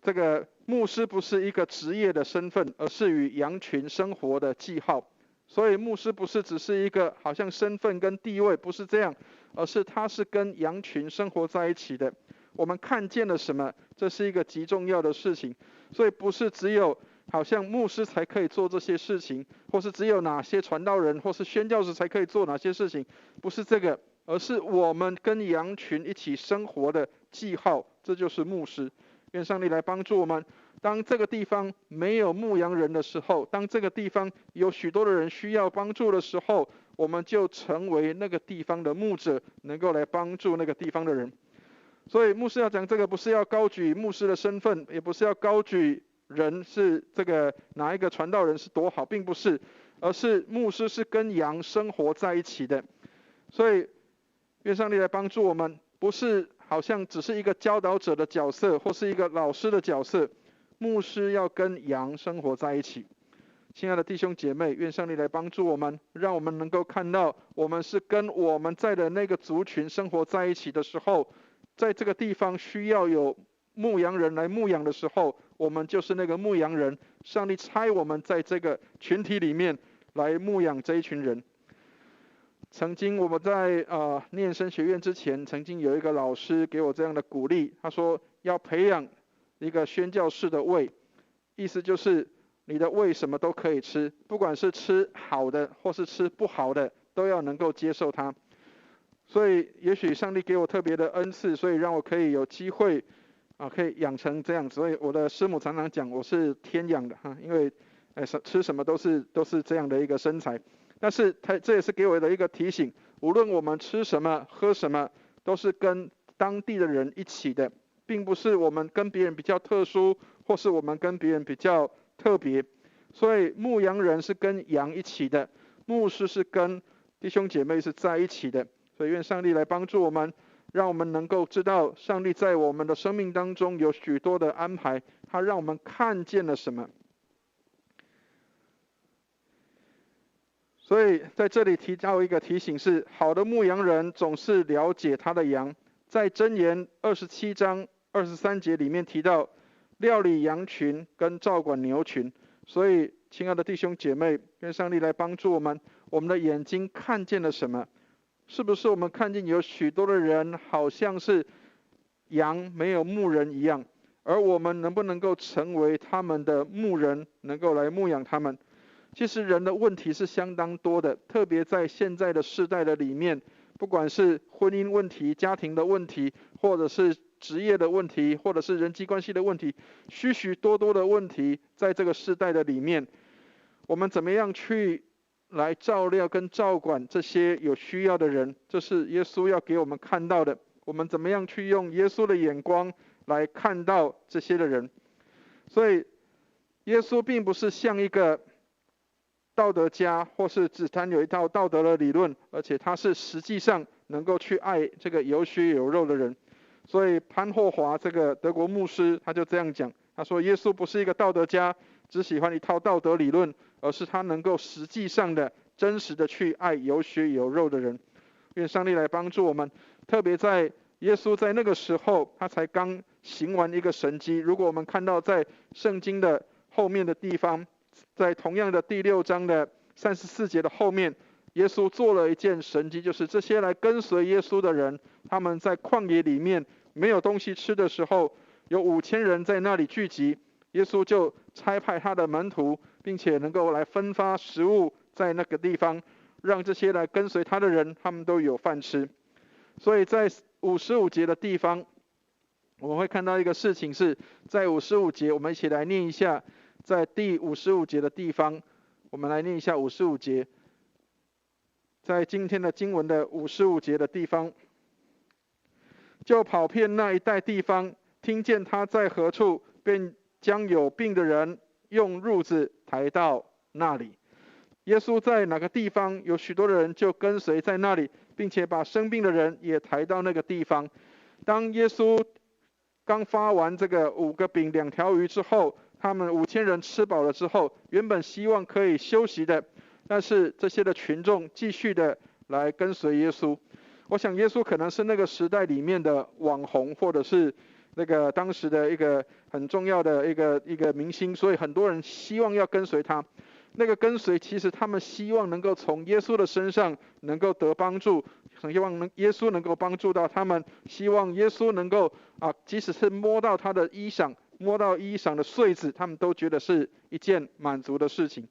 这个牧师不是一个职业的身份，而是与羊群生活的记号。所以牧师不是只是一个好像身份跟地位，不是这样，而是他是跟羊群生活在一起的。我们看见了什么，这是一个极重要的事情。所以不是只有好像牧师才可以做这些事情，或是只有哪些传道人或是宣教士才可以做哪些事情，不是这个，而是我们跟羊群一起生活的记号，这就是牧师。愿上帝来帮助我们，当这个地方没有牧羊人的时候，当这个地方有许多的人需要帮助的时候，我们就成为那个地方的牧者，能够来帮助那个地方的人。所以牧师要讲这个，不是要高举牧师的身份，也不是要高举人是这个哪一个传道人是多好，并不是，而是牧师是跟羊生活在一起的。所以愿上帝来帮助我们，不是好像只是一个教导者的角色，或是一个老师的角色，牧师要跟羊生活在一起。亲爱的弟兄姐妹，愿上帝来帮助我们，让我们能够看到，我们是跟我们在的那个族群生活在一起的时候，在这个地方需要有牧羊人来牧养的时候，我们就是那个牧羊人。上帝差我们在这个群体里面来牧养这一群人。曾经我们在念神学院之前，曾经有一个老师给我这样的鼓励，他说要培养一个宣教士的胃，意思就是你的胃什么都可以吃，不管是吃好的或是吃不好的，都要能够接受它。所以也许上帝给我特别的恩赐，所以让我可以有机会可以养成这样子。所以我的师母常常讲我是天养的因为吃什么都是这样的一个身材。但是这也是给我的一个提醒，无论我们吃什么喝什么，都是跟当地的人一起的，并不是我们跟别人比较特殊，或是我们跟别人比较特别。所以牧羊人是跟羊一起的，牧师是跟弟兄姐妹是在一起的。所以愿上帝来帮助我们，让我们能够知道上帝在我们的生命当中有许多的安排，他让我们看见了什么。所以在这里提到一个提醒是，好的牧羊人总是了解他的羊。在箴言27章23节里面提到，料理羊群跟照管牛群。所以亲爱的弟兄姐妹，愿上帝来帮助我们，我们的眼睛看见了什么？是不是我们看见有许多的人好像是羊没有牧人一样，而我们能不能够成为他们的牧人，能够来牧养他们？其实人的问题是相当多的，特别在现在的世代的里面，不管是婚姻问题、家庭的问题，或者是职业的问题，或者是人际关系的问题，许许多多的问题在这个世代的里面，我们怎么样去来照料跟照管这些有需要的人，这是耶稣要给我们看到的。我们怎么样去用耶稣的眼光来看到这些的人？所以耶稣并不是像一个道德家，或是只谈有一套道德的理论，而且他是实际上能够去爱这个有血有肉的人。所以潘霍华这个德国牧师他就这样讲，他说耶稣不是一个道德家，只喜欢一套道德理论，而是他能够实际上的真实的去爱有血有肉的人。愿上帝来帮助我们，特别在耶稣在那个时候，他才刚行完一个神迹。如果我们看到在圣经的后面的地方，在同样的第6章的34节的后面，耶稣做了一件神迹，就是这些来跟随耶稣的人，他们在旷野里面没有东西吃的时候，有5000人在那里聚集，耶稣就差派他的门徒，并且能够来分发食物在那个地方，让这些来跟随他的人，他们都有饭吃。所以在55节的地方，我们会看到一个事情，是在55节，我们一起来念一下。在第55节的地方，我们来念一下55节。在今天的经文的55节的地方，就跑遍那一带地方，听见他在何处，便将有病的人用褥子抬到那里。耶稣在哪个地方，有许多的人就跟随在那里，并且把生病的人也抬到那个地方。当耶稣刚发完这个5个饼2条鱼之后，他们5000人吃饱了之后，原本希望可以休息的，但是这些的群众继续的来跟随耶稣。我想耶稣可能是那个时代里面的网红，或者是那个当时的一个很重要的一个明星，所以很多人希望要跟随他。那个跟随其实他们希望能够从耶稣的身上能够得帮助，希望耶稣能够帮助到他们，希望耶稣能够即使是摸到他的衣裳，摸到衣裳的穗子，他们都觉得是一件满足的事情。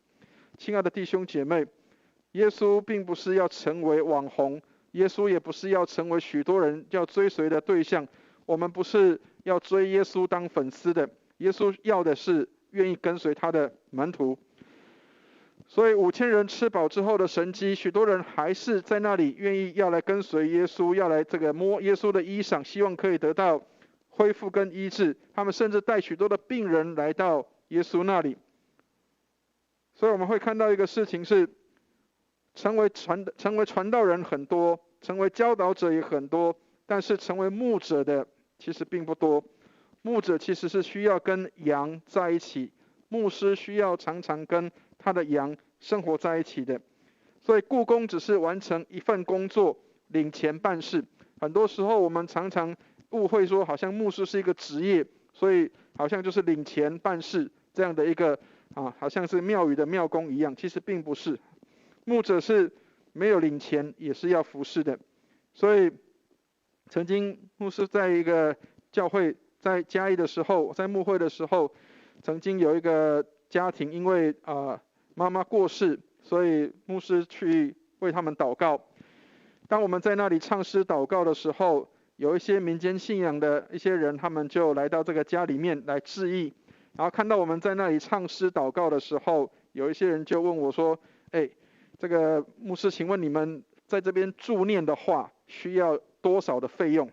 亲爱的弟兄姐妹，耶稣并不是要成为网红，耶稣也不是要成为许多人要追随的对象。我们不是要追耶稣当粉丝的，耶稣要的是愿意跟随他的门徒。所以5000人吃饱之后的神迹，许多人还是在那里愿意要来跟随耶稣，要来这个摸耶稣的衣裳，希望可以得到恢复跟医治。他们甚至带许多的病人来到耶稣那里。所以我们会看到一个事情是，成为传道人很多，成为教导者也很多，但是成为牧者的其实并不多。牧者其实是需要跟羊在一起，牧师需要常常跟他的羊生活在一起的。所以雇工只是完成一份工作，领钱办事。很多时候我们常常误会说，好像牧师是一个职业，所以好像就是领钱办事这样的一个好像是庙宇的庙工一样。其实并不是，牧者是没有领钱也是要服侍的。所以曾经牧师在一个教会在嘉义的时候，在牧会的时候，曾经有一个家庭因为妈妈过世，所以牧师去为他们祷告。当我们在那里唱诗祷告的时候，有一些民间信仰的一些人，他们就来到这个家里面来致意。然后看到我们在那里唱诗祷告的时候，有一些人就问我说：这个牧师，请问你们在这边助念的话需要多少的费用？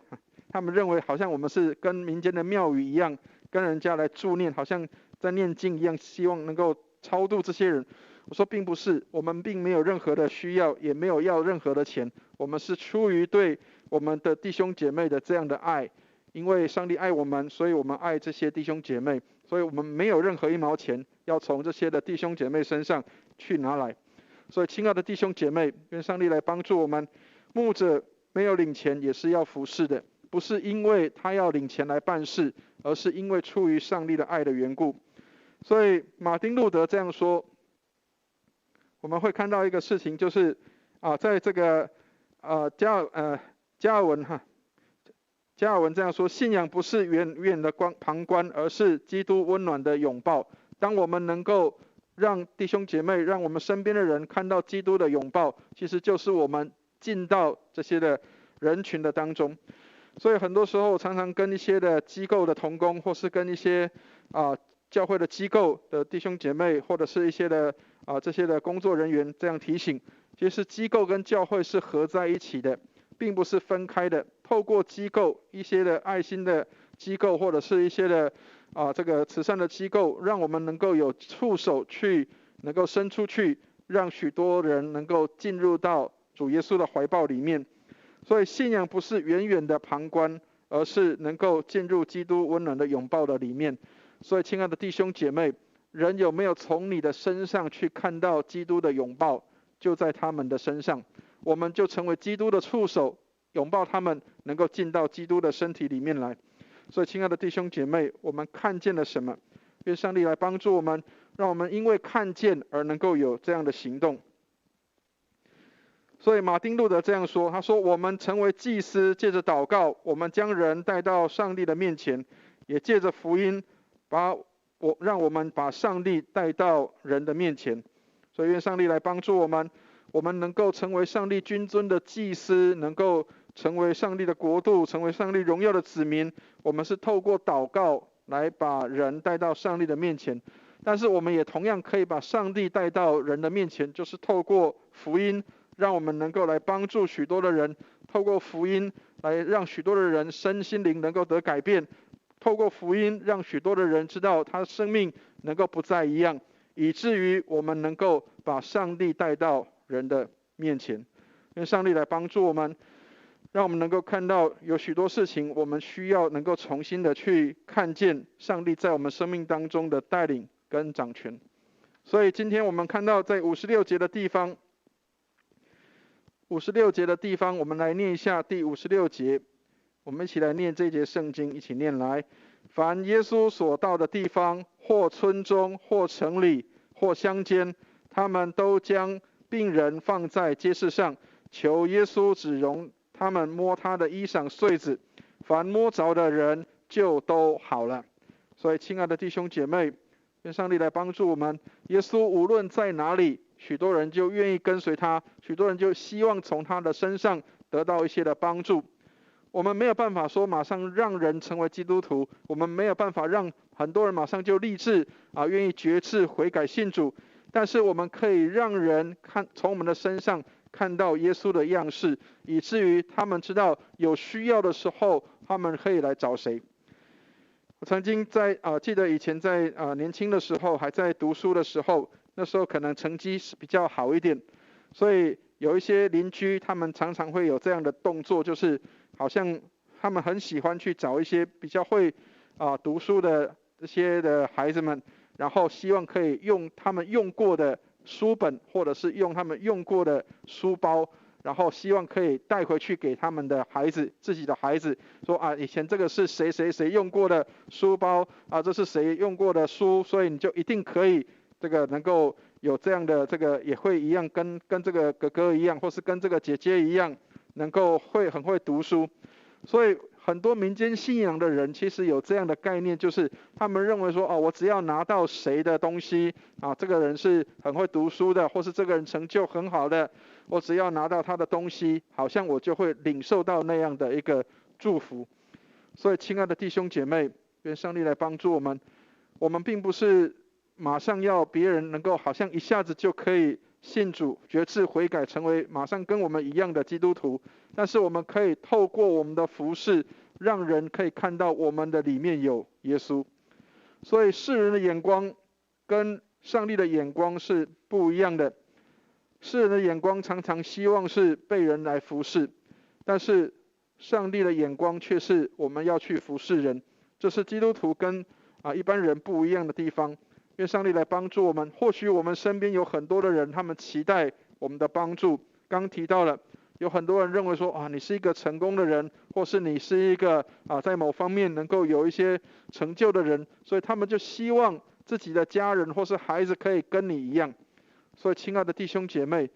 他们认为好像我们是跟民间的庙宇一样，跟人家来助念，好像在念经一样，希望能够超度这些人。我说并不是，我们并没有任何的需要，也没有要任何的钱，我们是出于对我们的弟兄姐妹的这样的爱，因为上帝爱我们，所以我们爱这些弟兄姐妹，所以我们没有任何一毛钱要从这些的弟兄姐妹身上去拿来。所以亲爱的弟兄姐妹，愿上帝来帮助我们，牧者没有领钱也是要服侍的，不是因为他要领钱来办事，而是因为出于上帝的爱的缘故。所以马丁路德这样说，我们会看到一个事情，就是在这个加尔文这样说，信仰不是远远的旁观，而是基督温暖的拥抱。当我们能够让弟兄姐妹，让我们身边的人看到基督的拥抱，其实就是我们进到这些的人群的当中。所以很多时候我常常跟一些的机构的同工，或是跟一些教会的机构的弟兄姐妹，或者是一些的这些的工作人员这样提醒，其实机构跟教会是合在一起的，并不是分开的。透过机构，一些的爱心的机构，或者是一些的这个慈善的机构，让我们能够有触手去能够伸出去，让许多人能够进入到主耶稣的怀抱里面。所以信仰不是远远的旁观，而是能够进入基督温暖的拥抱的里面。所以亲爱的弟兄姐妹，人有没有从你的身上去看到基督的拥抱，就在他们的身上，我们就成为基督的触手，拥抱他们，能够进到基督的身体里面来。所以亲爱的弟兄姐妹，我们看见了什么？愿上帝来帮助我们，让我们因为看见而能够有这样的行动。所以马丁路德这样说，他说我们成为祭司，借着祷告，我们将人带到上帝的面前，也借着福音让我们把上帝带到人的面前。所以愿上帝来帮助我们，我们能够成为上帝君尊的祭司，能够成为上帝的国度，成为上帝荣耀的子民。我们是透过祷告来把人带到上帝的面前，但是我们也同样可以把上帝带到人的面前，就是透过福音，让我们能够来帮助许多的人，透过福音来让许多的人身心灵能够得改变，透过福音让许多的人知道他的生命能够不再一样，以至于我们能够把上帝带到人的面前。愿上帝来帮助我们，让我们能够看到有许多事情我们需要能够重新的去看见上帝在我们生命当中的带领跟掌权。所以今天我们看到在56节的地方，我们来念一下第56节，我们一起来念这一节圣经，一起念来。凡耶稣所到的地方，或村中，或城里，或乡间，他们都将病人放在街市上，求耶稣只容他们摸他的衣裳穗子，凡摸着的人就都好了。所以亲爱的弟兄姐妹，愿上帝来帮助我们。耶稣无论在哪里，许多人就愿意跟随他，许多人就希望从他的身上得到一些的帮助。我们没有办法说马上让人成为基督徒，我们没有办法让很多人马上就立志愿意决志悔改信主，但是我们可以让人从我们的身上看到耶稣的样式，以至于他们知道有需要的时候他们可以来找谁。我曾经记得以前在年轻的时候，还在读书的时候，那时候可能成绩比较好一点，所以有一些邻居他们常常会有这样的动作，就是好像他们很喜欢去找一些比较会读书的这些的孩子们，然后希望可以用他们用过的书本，或者是用他们用过的书包，然后希望可以带回去给他们的孩子，自己的孩子说以前这个是谁谁谁用过的书包这是谁用过的书，所以你就一定可以这个能够有这样的这个也会一样跟这个哥哥一样，或是跟这个姐姐一样，能够很会读书。所以很多民间信仰的人其实有这样的概念，就是他们认为说我只要拿到谁的东西这个人是很会读书的，或是这个人成就很好的，我只要拿到他的东西，好像我就会领受到那样的一个祝福。所以亲爱的弟兄姐妹，愿上帝来帮助我们。我们并不是马上要别人能够好像一下子就可以信主决志悔改，成为马上跟我们一样的基督徒，但是我们可以透过我们的服事，让人可以看到我们的里面有耶稣。所以世人的眼光跟上帝的眼光是不一样的。世人的眼光常常希望是被人来服侍，但是上帝的眼光却是我们要去服侍人。这是基督徒跟一般人不一样的地方。愿上帝来帮助我们。或许我们身边有很多的人，他们期待我们的帮助。刚提到了，有很多人认为说你是一个成功的人，或是你是一个在某方面能够有一些成就的人，所以他们就希望自己的家人或是孩子可以跟你一样。所以亲爱的弟兄姐妹，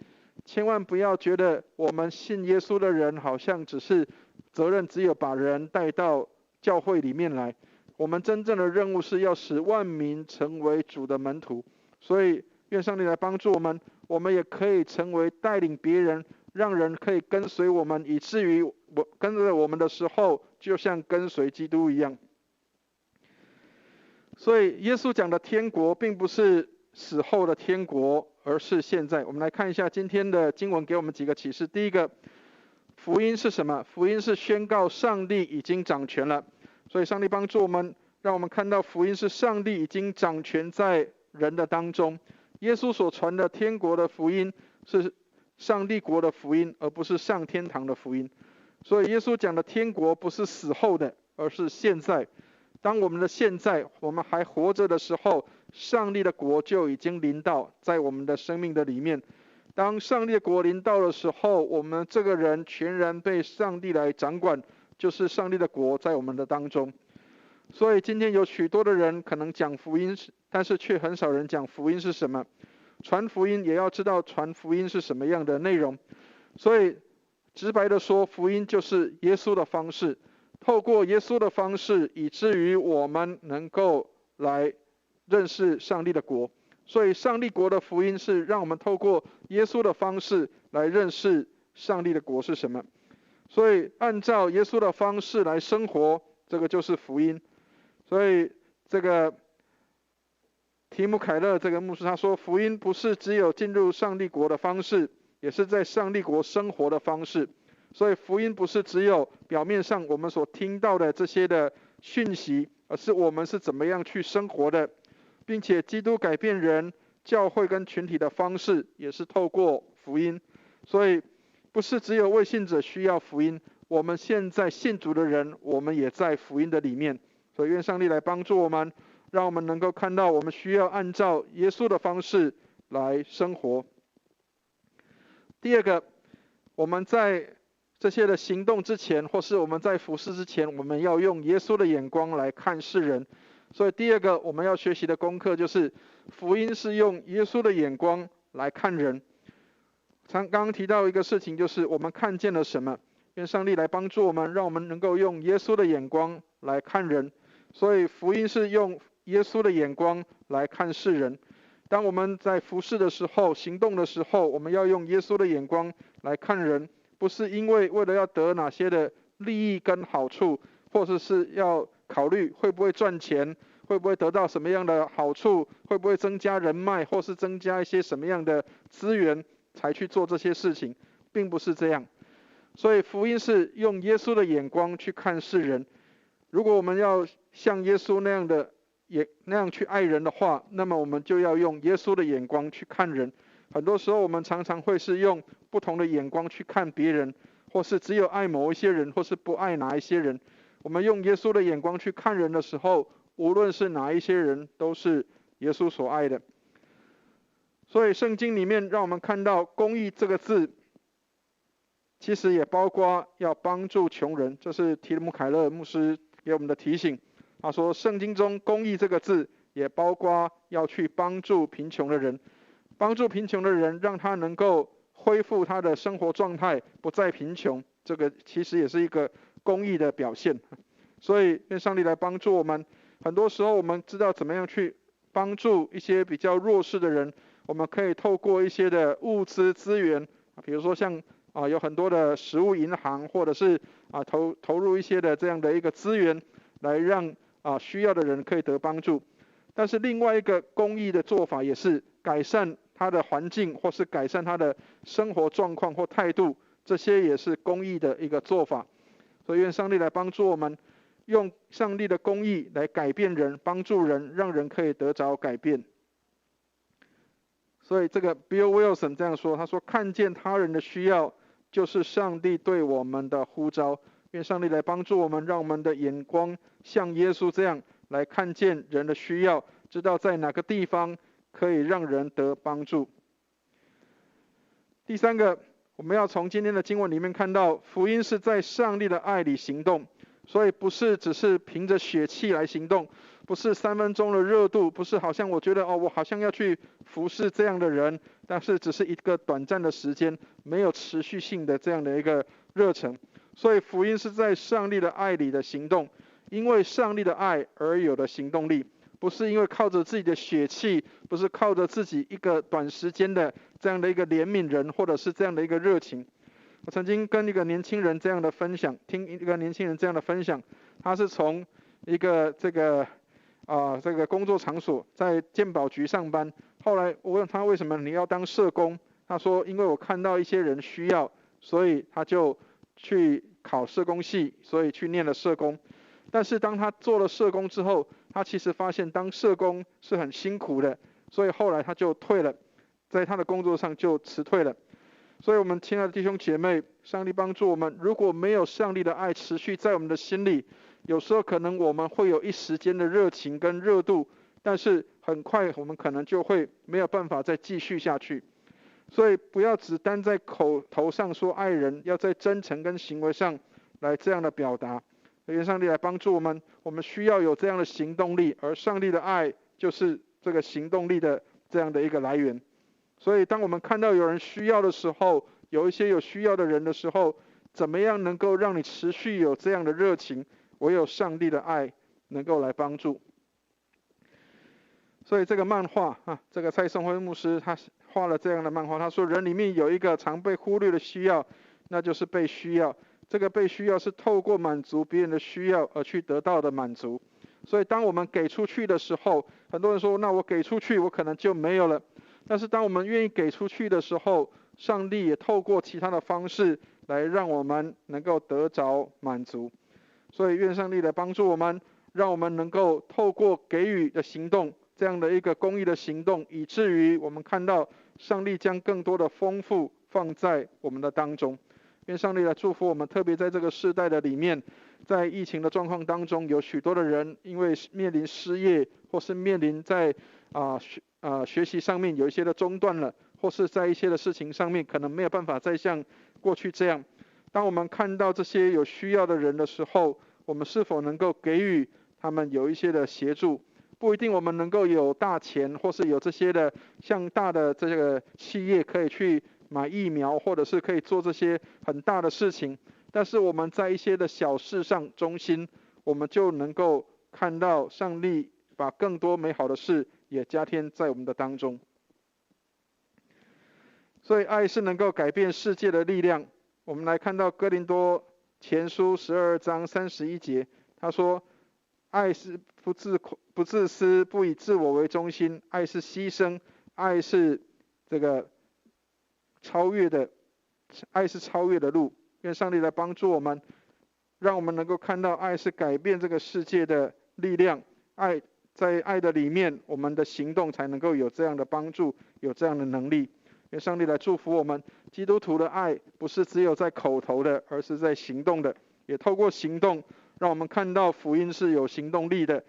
千万不要觉得我们信耶稣的人好像责任只有把人带到教会里面来。我们真正的任务是要使万民成为主的门徒。所以愿上帝来帮助我们，我们也可以成为带领别人，让人可以跟随我们，以至于跟着我们的时候就像跟随基督一样。所以耶稣讲的天国并不是死后的天国，而是现在。我们来看一下今天的经文给我们几个启示。第一个，福音是什么？福音是宣告上帝已经掌权了。所以上帝帮助我们，让我们看到福音是上帝已经掌权在人的当中。耶稣所传的天国的福音是上帝国的福音，而不是上天堂的福音。所以耶稣讲的天国不是死后的，而是现在。当我们的现在，我们还活着的时候，上帝的国就已经临到在我们的生命的里面。当上帝的国临到的时候，我们这个人全然被上帝来掌管，就是上帝的国在我们的当中。所以今天有许多的人可能讲福音，但是却很少人讲福音是什么。传福音也要知道传福音是什么样的内容。所以直白的说，福音就是耶稣的方式，透过耶稣的方式，以至于我们能够来认识上帝的国。所以上帝国的福音是让我们透过耶稣的方式来认识上帝的国是什么。所以按照耶稣的方式来生活，这个就是福音。所以这个提姆凯勒这个牧师他说，福音不是只有进入上帝国的方式，也是在上帝国生活的方式。所以福音不是只有表面上我们所听到的这些的讯息，而是我们是怎么样去生活的，并且基督改变人、教会跟群体的方式也是透过福音。所以不是只有未信者需要福音，我们现在信主的人，我们也在福音的里面。所以愿上帝来帮助我们，让我们能够看到我们需要按照耶稣的方式来生活。第二个，我们在这些的行动之前，或是我们在服事之前，我们要用耶稣的眼光来看世人。所以第二个我们要学习的功课就是，福音是用耶稣的眼光来看人。刚刚提到一个事情，就是我们看见了什么，愿上帝来帮助我们，让我们能够用耶稣的眼光来看人。所以福音是用耶稣的眼光来看世人。当我们在服事的时候、行动的时候，我们要用耶稣的眼光来看人，不是因为了要得哪些的利益跟好处，或者是要考虑会不会赚钱，会不会得到什么样的好处，会不会增加人脉，或是增加一些什么样的资源才去做这些事情，并不是这样。所以福音是用耶稣的眼光去看世人。如果我们要像耶稣那样去爱人的话，那么我们就要用耶稣的眼光去看人。很多时候我们常常会是用不同的眼光去看别人，或是只有爱某一些人，或是不爱哪一些人。我们用耶稣的眼光去看人的时候，无论是哪一些人，都是耶稣所爱的。所以圣经里面让我们看到公义这个字，其实也包括要帮助穷人。这是提姆凯勒牧师给我们的提醒。他说圣经中公义这个字也包括要去帮助贫穷的人，帮助贫穷的人，让他能够恢复他的生活状态，不再贫穷。这个其实也是一个公义的表现。所以愿上帝来帮助我们。很多时候我们知道怎么样去帮助一些比较弱势的人，我们可以透过一些的物资资源，比如说像有很多的食物银行，或者是投入一些的这样的一个资源，来让需要的人可以得帮助。但是另外一个公益的做法，也是改善他的环境，或是改善他的生活状况或态度，这些也是公益的一个做法。所以愿上帝来帮助我们，用上帝的公义来改变人，帮助人，让人可以得着改变。所以这个 Bill Wilson 这样说，他说看见他人的需要，就是上帝对我们的呼召。愿上帝来帮助我们，让我们的眼光像耶稣这样来看见人的需要，知道在哪个地方可以让人得帮助。第三个，我们要从今天的经文里面看到，福音是在上帝的爱里行动。所以不是只是凭着血气来行动，不是3分钟的热度，不是好像我觉得我好像要去服侍这样的人，但是只是一个短暂的时间，没有持续性的这样的一个热忱。所以福音是在上帝的爱里的行动，因为上帝的爱而有的行动力，不是因为靠着自己的血气，不是靠着自己一个短时间的这样的一个怜悯人，或者是这样的一个热情。我曾经跟一个年轻人这样的分享，听一个年轻人这样的分享，他是从一个这个工作场所，在健保局上班。后来我问他为什么你要当社工，他说因为我看到一些人需要，所以他就去考社工系，所以去念了社工。但是当他做了社工之后，他其实发现当社工是很辛苦的，所以后来他就退了，在他的工作上就辞退了。所以我们亲爱的弟兄姐妹，上帝帮助我们，如果没有上帝的爱持续在我们的心里，有时候可能我们会有一时间的热情跟热度，但是很快我们可能就会没有办法再继续下去。所以不要只单在口头上说爱人，要在真诚跟行为上来这样的表达。愿上帝来帮助我们，我们需要有这样的行动力，而上帝的爱就是这个行动力的这样的一个来源。所以当我们看到有人需要的时候，有一些有需要的人的时候，怎么样能够让你持续有这样的热情？唯有上帝的爱能够来帮助。所以这个漫画这个蔡松辉牧师他画了这样的漫画，他说人里面有一个常被忽略的需要，那就是被需要。这个被需要是透过满足别人的需要而去得到的满足。所以当我们给出去的时候，很多人说那我给出去我可能就没有了。但是当我们愿意给出去的时候，上帝也透过其他的方式来让我们能够得着满足。所以愿上帝来帮助我们，让我们能够透过给予的行动，这样的一个公益的行动，以至于我们看到上帝将更多的丰富放在我们的当中。愿上帝来祝福我们，特别在这个世代的里面，在疫情的状况当中，有许多的人因为面临失业，或是面临在学习上面有一些的中断了，或是在一些的事情上面可能没有办法再像过去这样。当我们看到这些有需要的人的时候，我们是否能够给予他们有一些的协助，不一定我们能够有大钱，或是有这些的像大的这个企业可以去买疫苗，或者是可以做这些很大的事情。但是我们在一些的小事上忠心，我们就能够看到上帝把更多美好的事也加添在我们的当中。所以爱是能够改变世界的力量。我们来看到哥林多前书12章31节，他说：爱是不自私，不以自我为中心，爱是牺牲，爱是这个超越的，爱是超越的路。愿上帝来帮助我们，让我们能够看到爱是改变这个世界的力量。爱在爱的里面，我们的行动才能够有这样的帮助，有这样的能力。愿上帝来祝福我们。基督徒的爱不是只有在口头的，而是在行动的，也透过行动让我们看到福音是有行动力的。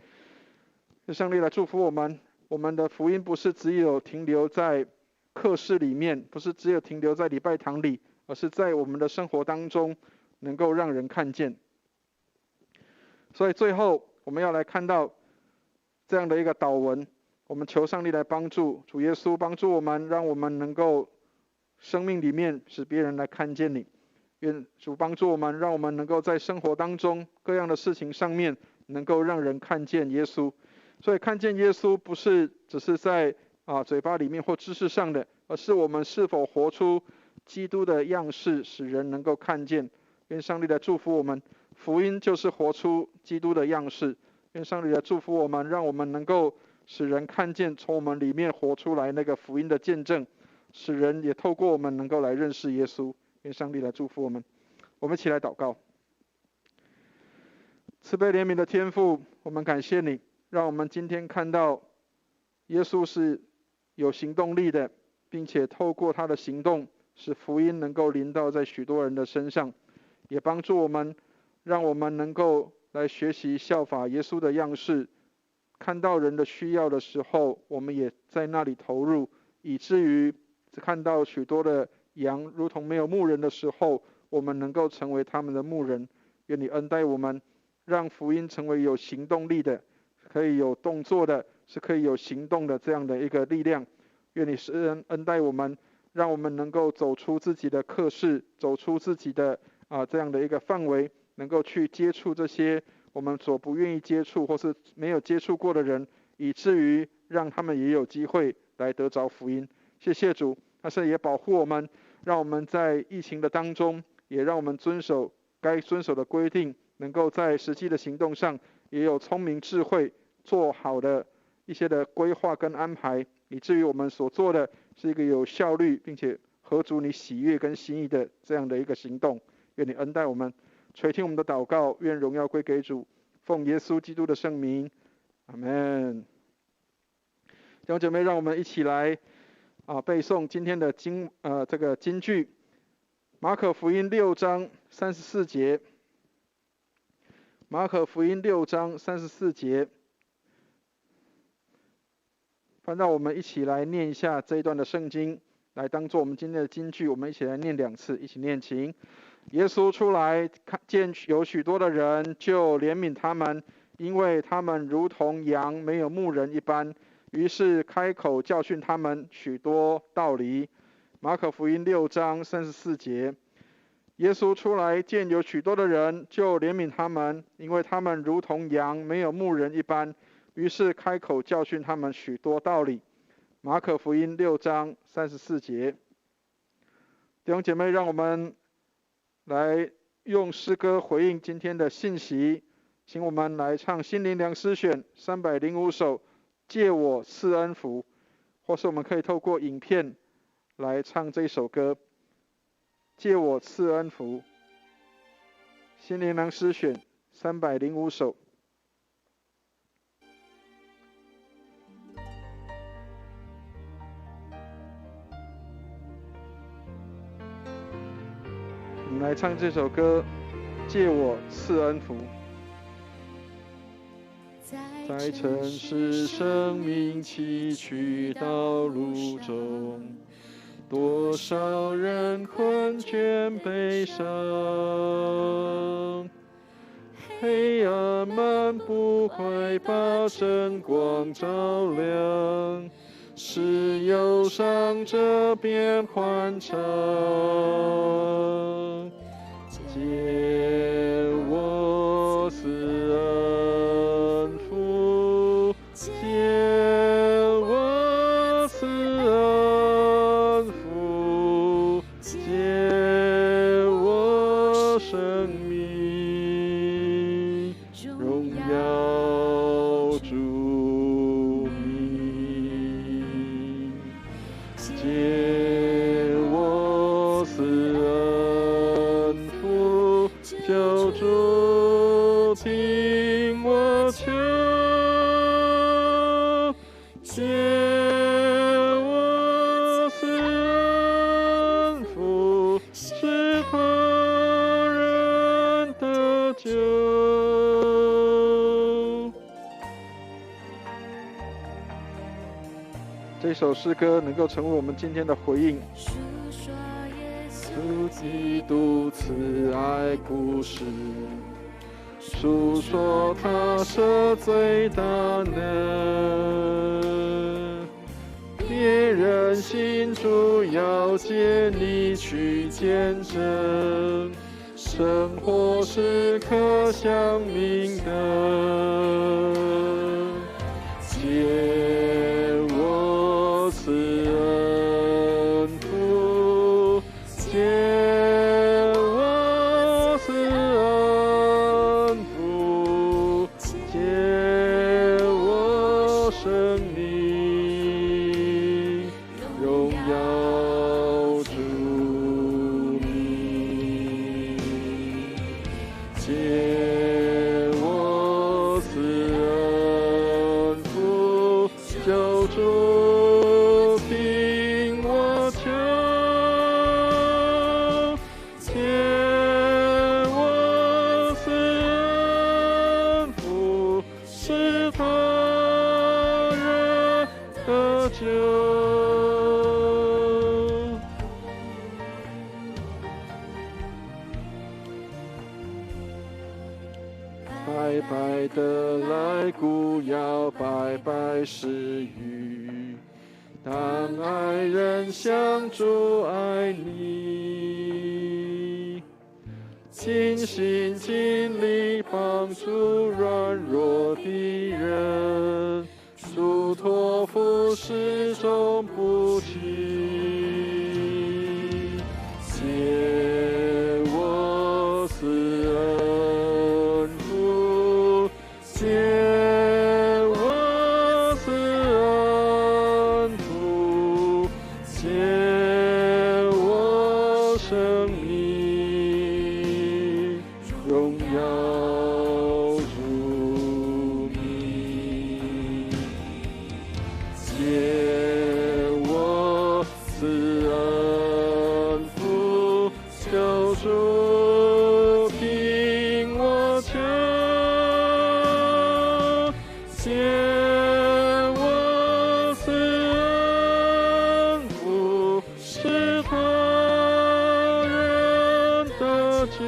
愿上帝来祝福我们。我们的福音不是只有停留在课室里面，不是只有停留在礼拜堂里，而是在我们的生活当中能够让人看见。所以最后我们要来看到这样的一个祷文，我们求上帝来帮助，主耶稣帮助我们，让我们能够生命里面使别人来看见你。愿主帮助我们，让我们能够在生活当中各样的事情上面能够让人看见耶稣。所以看见耶稣不是只是在嘴巴里面或知识上的，而是我们是否活出基督的样式，使人能够看见。愿上帝来祝福我们，福音就是活出基督的样式。愿上帝来祝福我们，让我们能够使人看见，从我们里面活出来那个福音的见证，使人也透过我们能够来认识耶稣。愿上帝来祝福我们。我们一起来祷告。慈悲怜悯的天父，我们感谢你，让我们今天看到耶稣是有行动力的，并且透过他的行动，使福音能够临到在许多人的身上，也帮助我们，让我们能够来学习效法耶稣的样式，看到人的需要的时候，我们也在那里投入，以至于看到许多的羊如同没有牧人的时候，我们能够成为他们的牧人。愿你恩待我们，让福音成为有行动力的，可以有动作的，是可以有行动的这样的一个力量。愿你施恩待我们，让我们能够走出自己的课室，走出自己的这样的一个范围，能够去接触这些我们所不愿意接触或是没有接触过的人，以至于让他们也有机会来得着福音。谢谢主，但是也保护我们，让我们在疫情的当中，也让我们遵守该遵守的规定，能够在实际的行动上也有聪明智慧，做好的一些的规划跟安排，以至于我们所做的是一个有效率并且合足你喜悦跟心意的这样的一个行动。愿你恩待我们，垂听我们的祷告，愿荣耀归给主，奉耶稣基督的圣名，阿们。弟兄姐妹，让我们一起来背诵今天的这个金句，马可福音6章34节。马可福音6章34节，翻到我们一起来念一下这一段的圣经，来当做我们今天的金句。我们一起来念2次，一起念请。耶稣出来看见有许多的人，就怜悯他们，因为他们如同羊没有牧人一般，于是开口教训他们许多道理。马可福音6章34节，耶稣出来见有许多的人，就怜悯他们，因为他们如同羊没有牧人一般，于是开口教训他们许多道理。马可福音6章34节。弟兄姐妹，让我们来用诗歌回应今天的信息，请我们来唱心灵良诗选305首，借我赐恩福，或是我们可以透过影片来唱这首歌，借我赐恩福。心灵良诗选305首。我们来唱这首歌，借我赐恩福。在城市生命崎岖道路中，多少人困倦悲伤，黑暗漫不会把真光照亮，使忧伤这变欢畅。借我思恩福，借我思恩福，借我生命，荣耀主名。借我思恩福，救主听我求，借我思恩福，使他人得救。这首诗歌能够成为我们今天的回应。主基督慈爱故事，诉说他赦罪大能。别人信主要借你去见证，生活是可享明的。借我慈恩福，借我慈恩福，借我生命，荣耀主名。借我慈恩福，救主听我求，借我思恩福，使他人得救。白白的来顾要白白施予，当爱人像主爱你，尽心尽力帮助软弱的人，主托付始终不弃。借我思恩福，借我思恩福，借我生命，荣耀主名。借我思恩福，救主听我求，借我思恩福，使他人得救。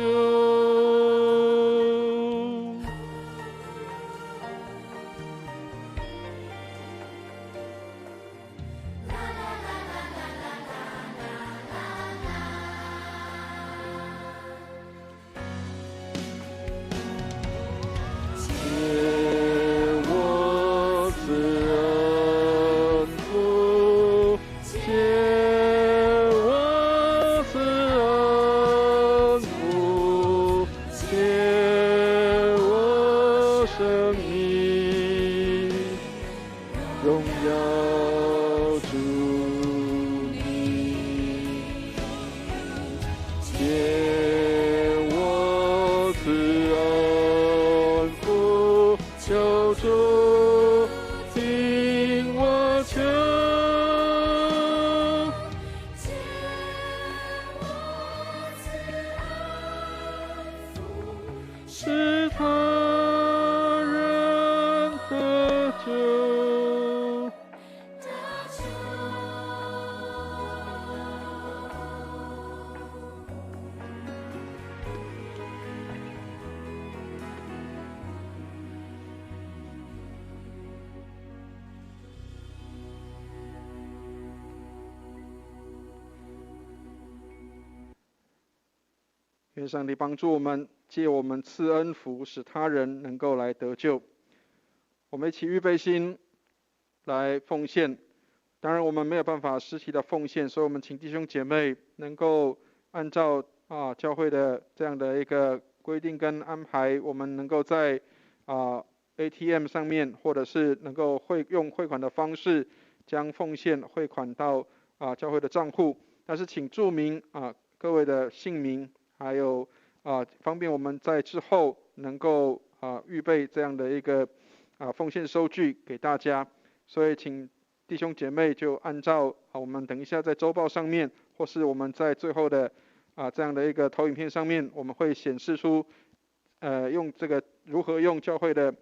愿上帝帮助我们，借我们赐恩福，使他人能够来得救。我们一起预备心来奉献。当然我们没有办法实体的奉献，所以我们请弟兄姐妹能够按照教会的这样的一个规定跟安排，我们能够在ATM 上面，或者是能够用汇款的方式将奉献汇款到教会的账户。但是请注明各位的姓名，还有方便我们在之后能够预备这样的一个奉献收据给大家。所以请弟兄姐妹就按照我们等一下在周报上面，或是我们在最后的这样的一个投影片上面，我们会显示出用这个如何用教会的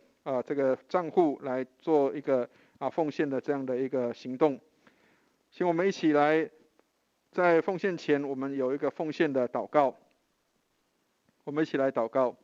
这个账户来做一个奉献的这样的一个行动。请我们一起来，在奉献前我们有一个奉献的祷告。我们一起来祷告。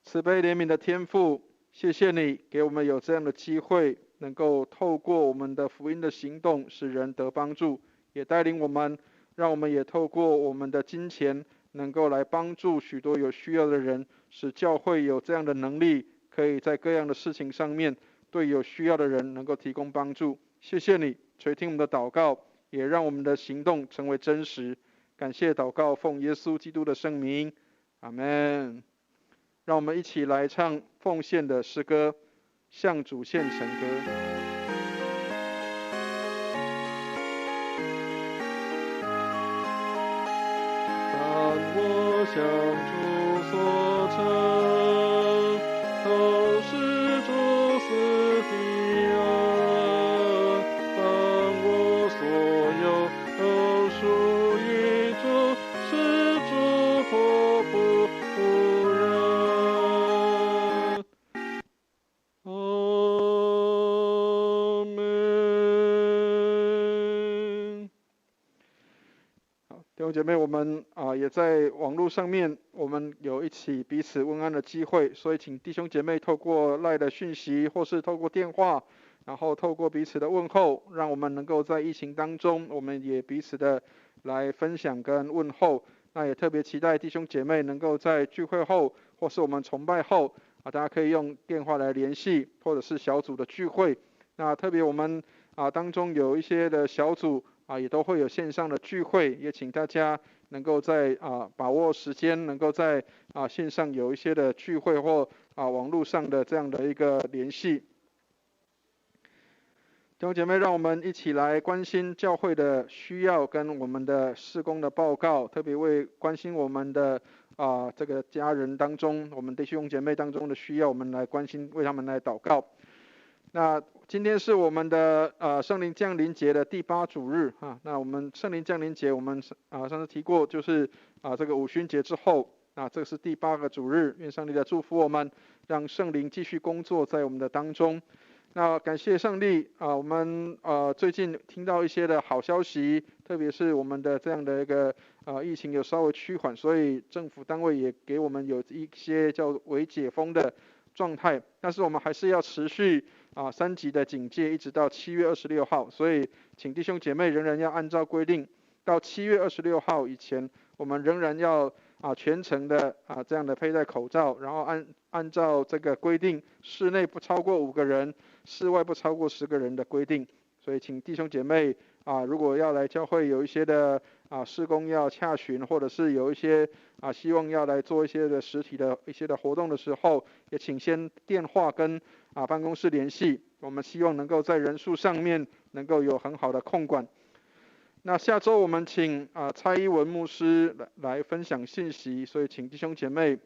慈悲怜悯的天父，谢谢你给我们有这样的机会，能够透过我们的福音的行动使人得帮助，也带领我们，让我们也透过我们的金钱能够来帮助许多有需要的人，使教会有这样的能力，可以在各样的事情上面对有需要的人能够提供帮助。谢谢你垂听我们的祷告，也让我们的行动成为真实。感谢祷告，奉耶稣基督的圣名，阿们。让我们一起来唱奉献的诗歌，向主献成歌。当我向主所成，都是主赐的恩。当我所有都属于主，是主托付仆人。弟兄姐妹，我们也在网络上面，我们有一起彼此问安的机会，所以请弟兄姐妹透过赖的讯息，或是透过电话，然后透过彼此的问候，让我们能够在疫情当中，我们也彼此的来分享跟问候。那也特别期待弟兄姐妹能够在聚会后，或是我们崇拜后大家可以用电话来联系，或者是小组的聚会。那特别我们当中有一些的小组也都会有线上的聚会，也请大家能够在把握时间，能够在线上有一些的聚会或网络上的这样的一个联系。弟兄姐妹，让我们一起来关心教会的需要跟我们的事工的报告，特别为关心我们的这个家人当中，我们弟兄姐妹当中的需要，我们来关心，为他们来祷告。那今天是我们的圣灵降临节的第8主日那我们圣灵降临节，我们上次提过，就是这个五旬节之后，这是第8个主日。愿上帝的祝福我们，让圣灵继续工作在我们的当中。那感谢上帝我们最近听到一些的好消息，特别是我们的这样的一个疫情有稍微趋缓，所以政府单位也给我们有一些叫微解封的状态，但是我们还是要持续3级的警戒，一直到7月26号。所以请弟兄姐妹仍然要按照规定，到7月26号以前，我们仍然要全程的这样的佩戴口罩，然后按照这个规定，室内不超过5个人，室外不超过10个人的规定。所以请弟兄姐妹如果要来教会有一些的事工要洽询，或者是有一些希望要来做一些的实体的一些的活动的时候，也请先电话跟办公室联系，我们希望能够在人数上面能够有很好的控管。那下周我们请蔡一文牧师来分享信息，所以请弟兄姐妹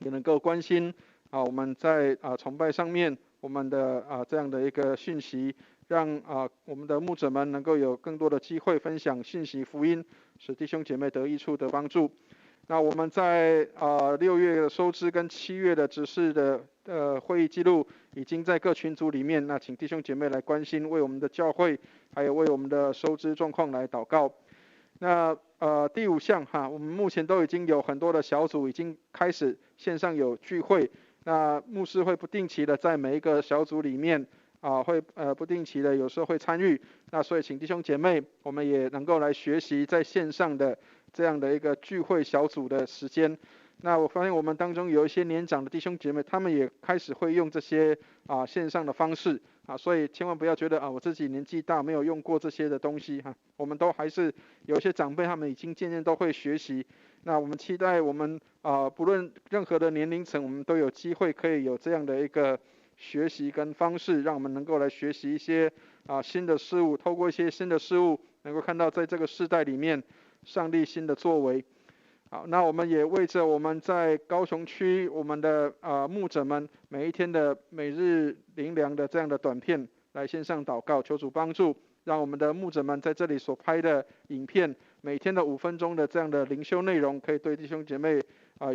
也能够关心我们在崇拜上面我们的这样的一个讯息，让我们的牧者们能够有更多的机会分享信息福音，使弟兄姐妹得益处得帮助。那我们在6月的收支跟7月的执事的会议记录已经在各群组里面，那请弟兄姐妹来关心，为我们的教会还有为我们的收支状况来祷告。那第5项我们目前都已经有很多的小组已经开始线上有聚会，那牧师会不定期的在每一个小组里面会不定期的有时候会参与，那所以请弟兄姐妹我们也能够来学习在线上的这样的一个聚会小组的时间。那我发现我们当中有一些年长的弟兄姐妹，他们也开始会用这些线上的方式所以千万不要觉得我自己年纪大没有用过这些的东西我们都还是有一些长辈，他们已经渐渐都会学习。那我们期待我们不论任何的年龄层，我们都有机会可以有这样的一个学习跟方式，让我们能够来学习一些新的事物，透过一些新的事物，能够看到在这个世代里面上帝新的作为。好，那我们也为着我们在高雄区我们的牧者们每一天的每日灵粮的这样的短片来线上祷告，求主帮助，让我们的牧者们在这里所拍的影片，每天的5分钟的这样的灵修内容，可以对弟兄姐妹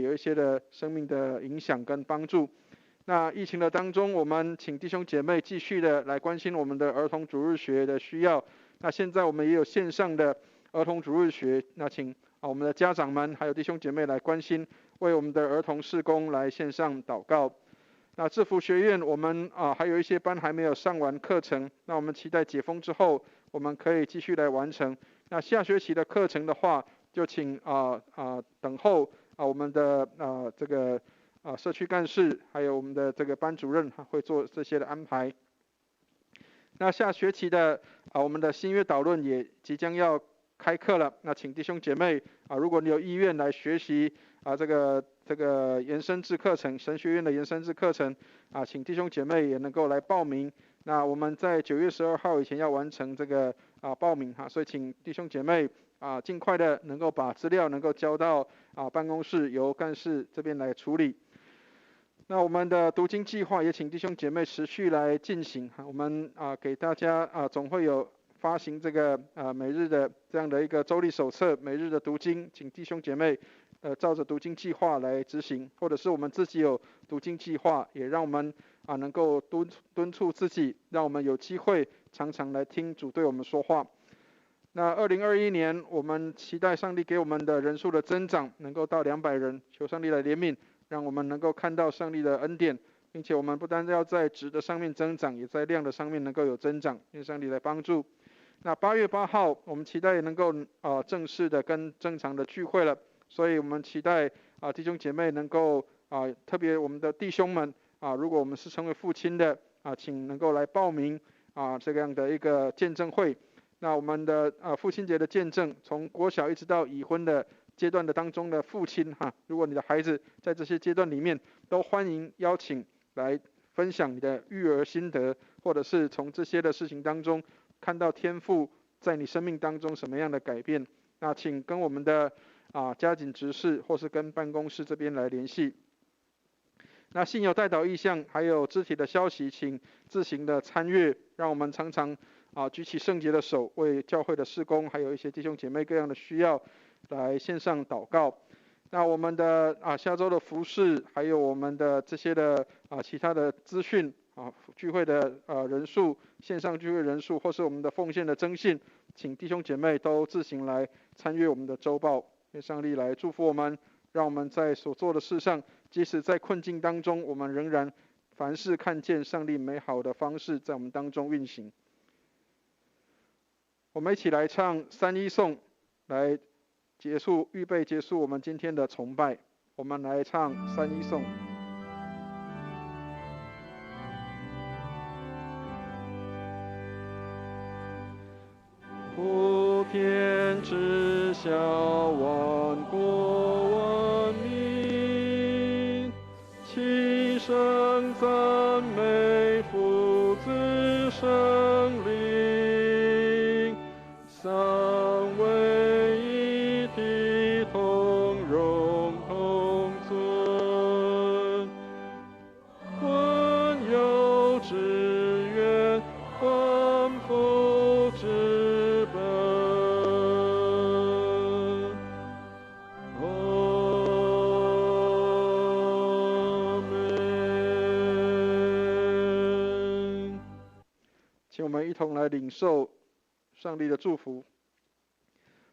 有一些的生命的影响跟帮助。那疫情的当中，我们请弟兄姐妹继续的来关心我们的儿童主日学的需要。那现在我们也有线上的儿童主日学，那请我们的家长们还有弟兄姐妹来关心，为我们的儿童事工来线上祷告。那制服学院我们还有一些班还没有上完课程，那我们期待解封之后，我们可以继续来完成。那下学期的课程的话，就请等候我们的这个社区干事还有我们的这个班主任会做这些的安排。那下学期的我们的新约导论也即将要开课了，那请弟兄姐妹如果你有意愿来学习这个延伸制课程，神学院的延伸制课程请弟兄姐妹也能够来报名。那我们在9月12号以前要完成这个报名所以请弟兄姐妹尽快的能够把资料能够交到办公室，由干事这边来处理。那我们的读经计划也请弟兄姐妹持续来进行我们给大家总会有发行这个每日的这样的一个周历手册，每日的读经，请弟兄姐妹照着读经计划来执行，或者是我们自己有读经计划，也让我们能够敦促自己，让我们有机会常常来听主对我们说话。那2021年我们期待上帝给我们的人数的增长能够到200人，求上帝来怜悯，让我们能够看到上帝的恩典，并且我们不单要在质的上面增长，也在量的上面能够有增长，愿上帝来帮助。那8月8号我们期待也能够正式的跟正常的聚会了，所以我们期待弟兄姐妹能够特别我们的弟兄们如果我们是成为父亲的请能够来报名这样的一个见证会。那我们的父亲节的见证，从国小一直到已婚的阶段的当中的父亲如果你的孩子在这些阶段里面，都欢迎邀请来分享你的育儿心得，或者是从这些的事情当中看到天父在你生命当中什么样的改变。那请跟我们的家警执事或是跟办公室这边来联系。那信友代祷意向还有肢体的消息，请自行的参阅，让我们常常举起圣洁的手，为教会的事工还有一些弟兄姐妹各样的需要来线上祷告。那我们的下周的服事，还有我们的这些的其他的资讯聚会的人数，线上聚会人数，或是我们的奉献的征信，请弟兄姐妹都自行来参阅我们的周报。愿上帝来祝福我们，让我们在所做的事上，即使在困境当中，我们仍然凡事看见上帝美好的方式在我们当中运行。我们一起来唱3一颂，来预备结束我们今天的崇拜。我们来唱3一颂。普天之下，万国万民，齐声赞美父子圣灵，三位一体，同荣同尊，温柔之源，万福之本。请我们一同来领受上帝的祝福。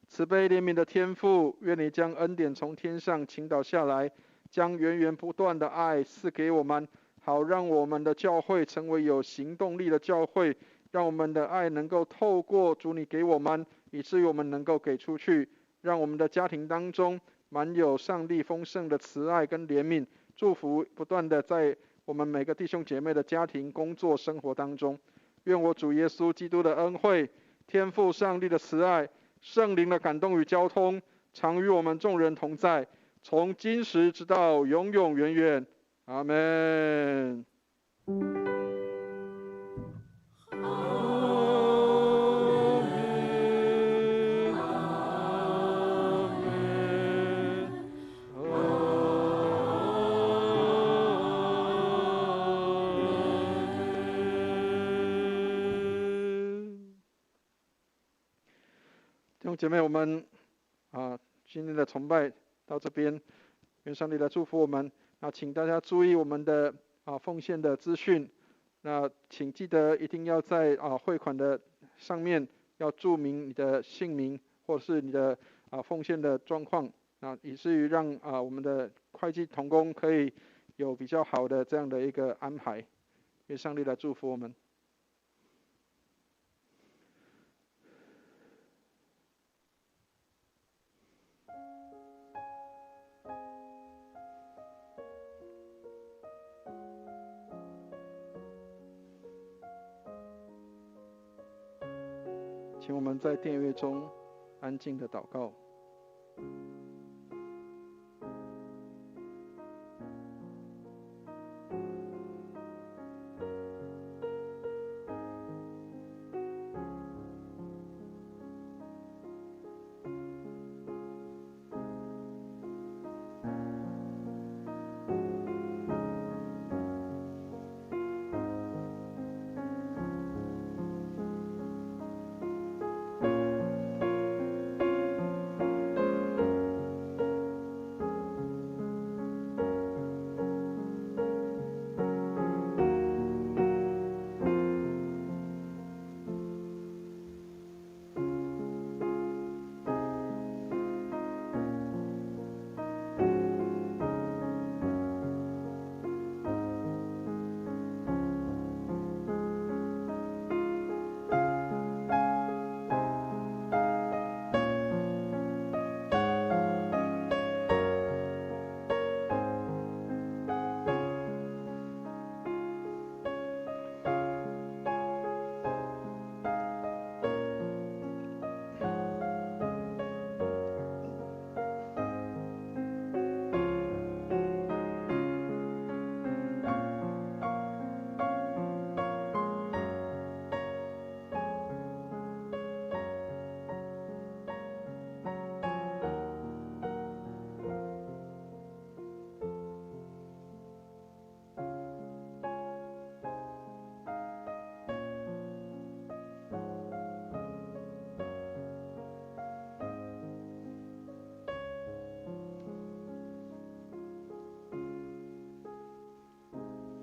慈悲怜悯的天父，愿你将恩典从天上倾倒下来，将源源不断的爱赐给我们，好让我们的教会成为有行动力的教会，让我们的爱能够透过主你给我们，以至于我们能够给出去，让我们的家庭当中满有上帝丰盛的慈爱跟怜悯，祝福不断的在我们每个弟兄姐妹的家庭、工作、生活当中。愿我主耶稣基督的恩惠、天父上帝的慈爱、圣灵的感动与交通，常与我们众人同在，从今时直到永永远远。阿们。弟兄姐妹，我们今天的崇拜到这边，愿上帝来祝福我们。那请大家注意我们的奉献的资讯。那请记得一定要在汇款的上面要注明你的姓名或者是你的奉献的状况，以至于让我们的会计同工可以有比较好的这样的一个安排。愿上帝来祝福我们。请我们在殿乐中安静的祷告。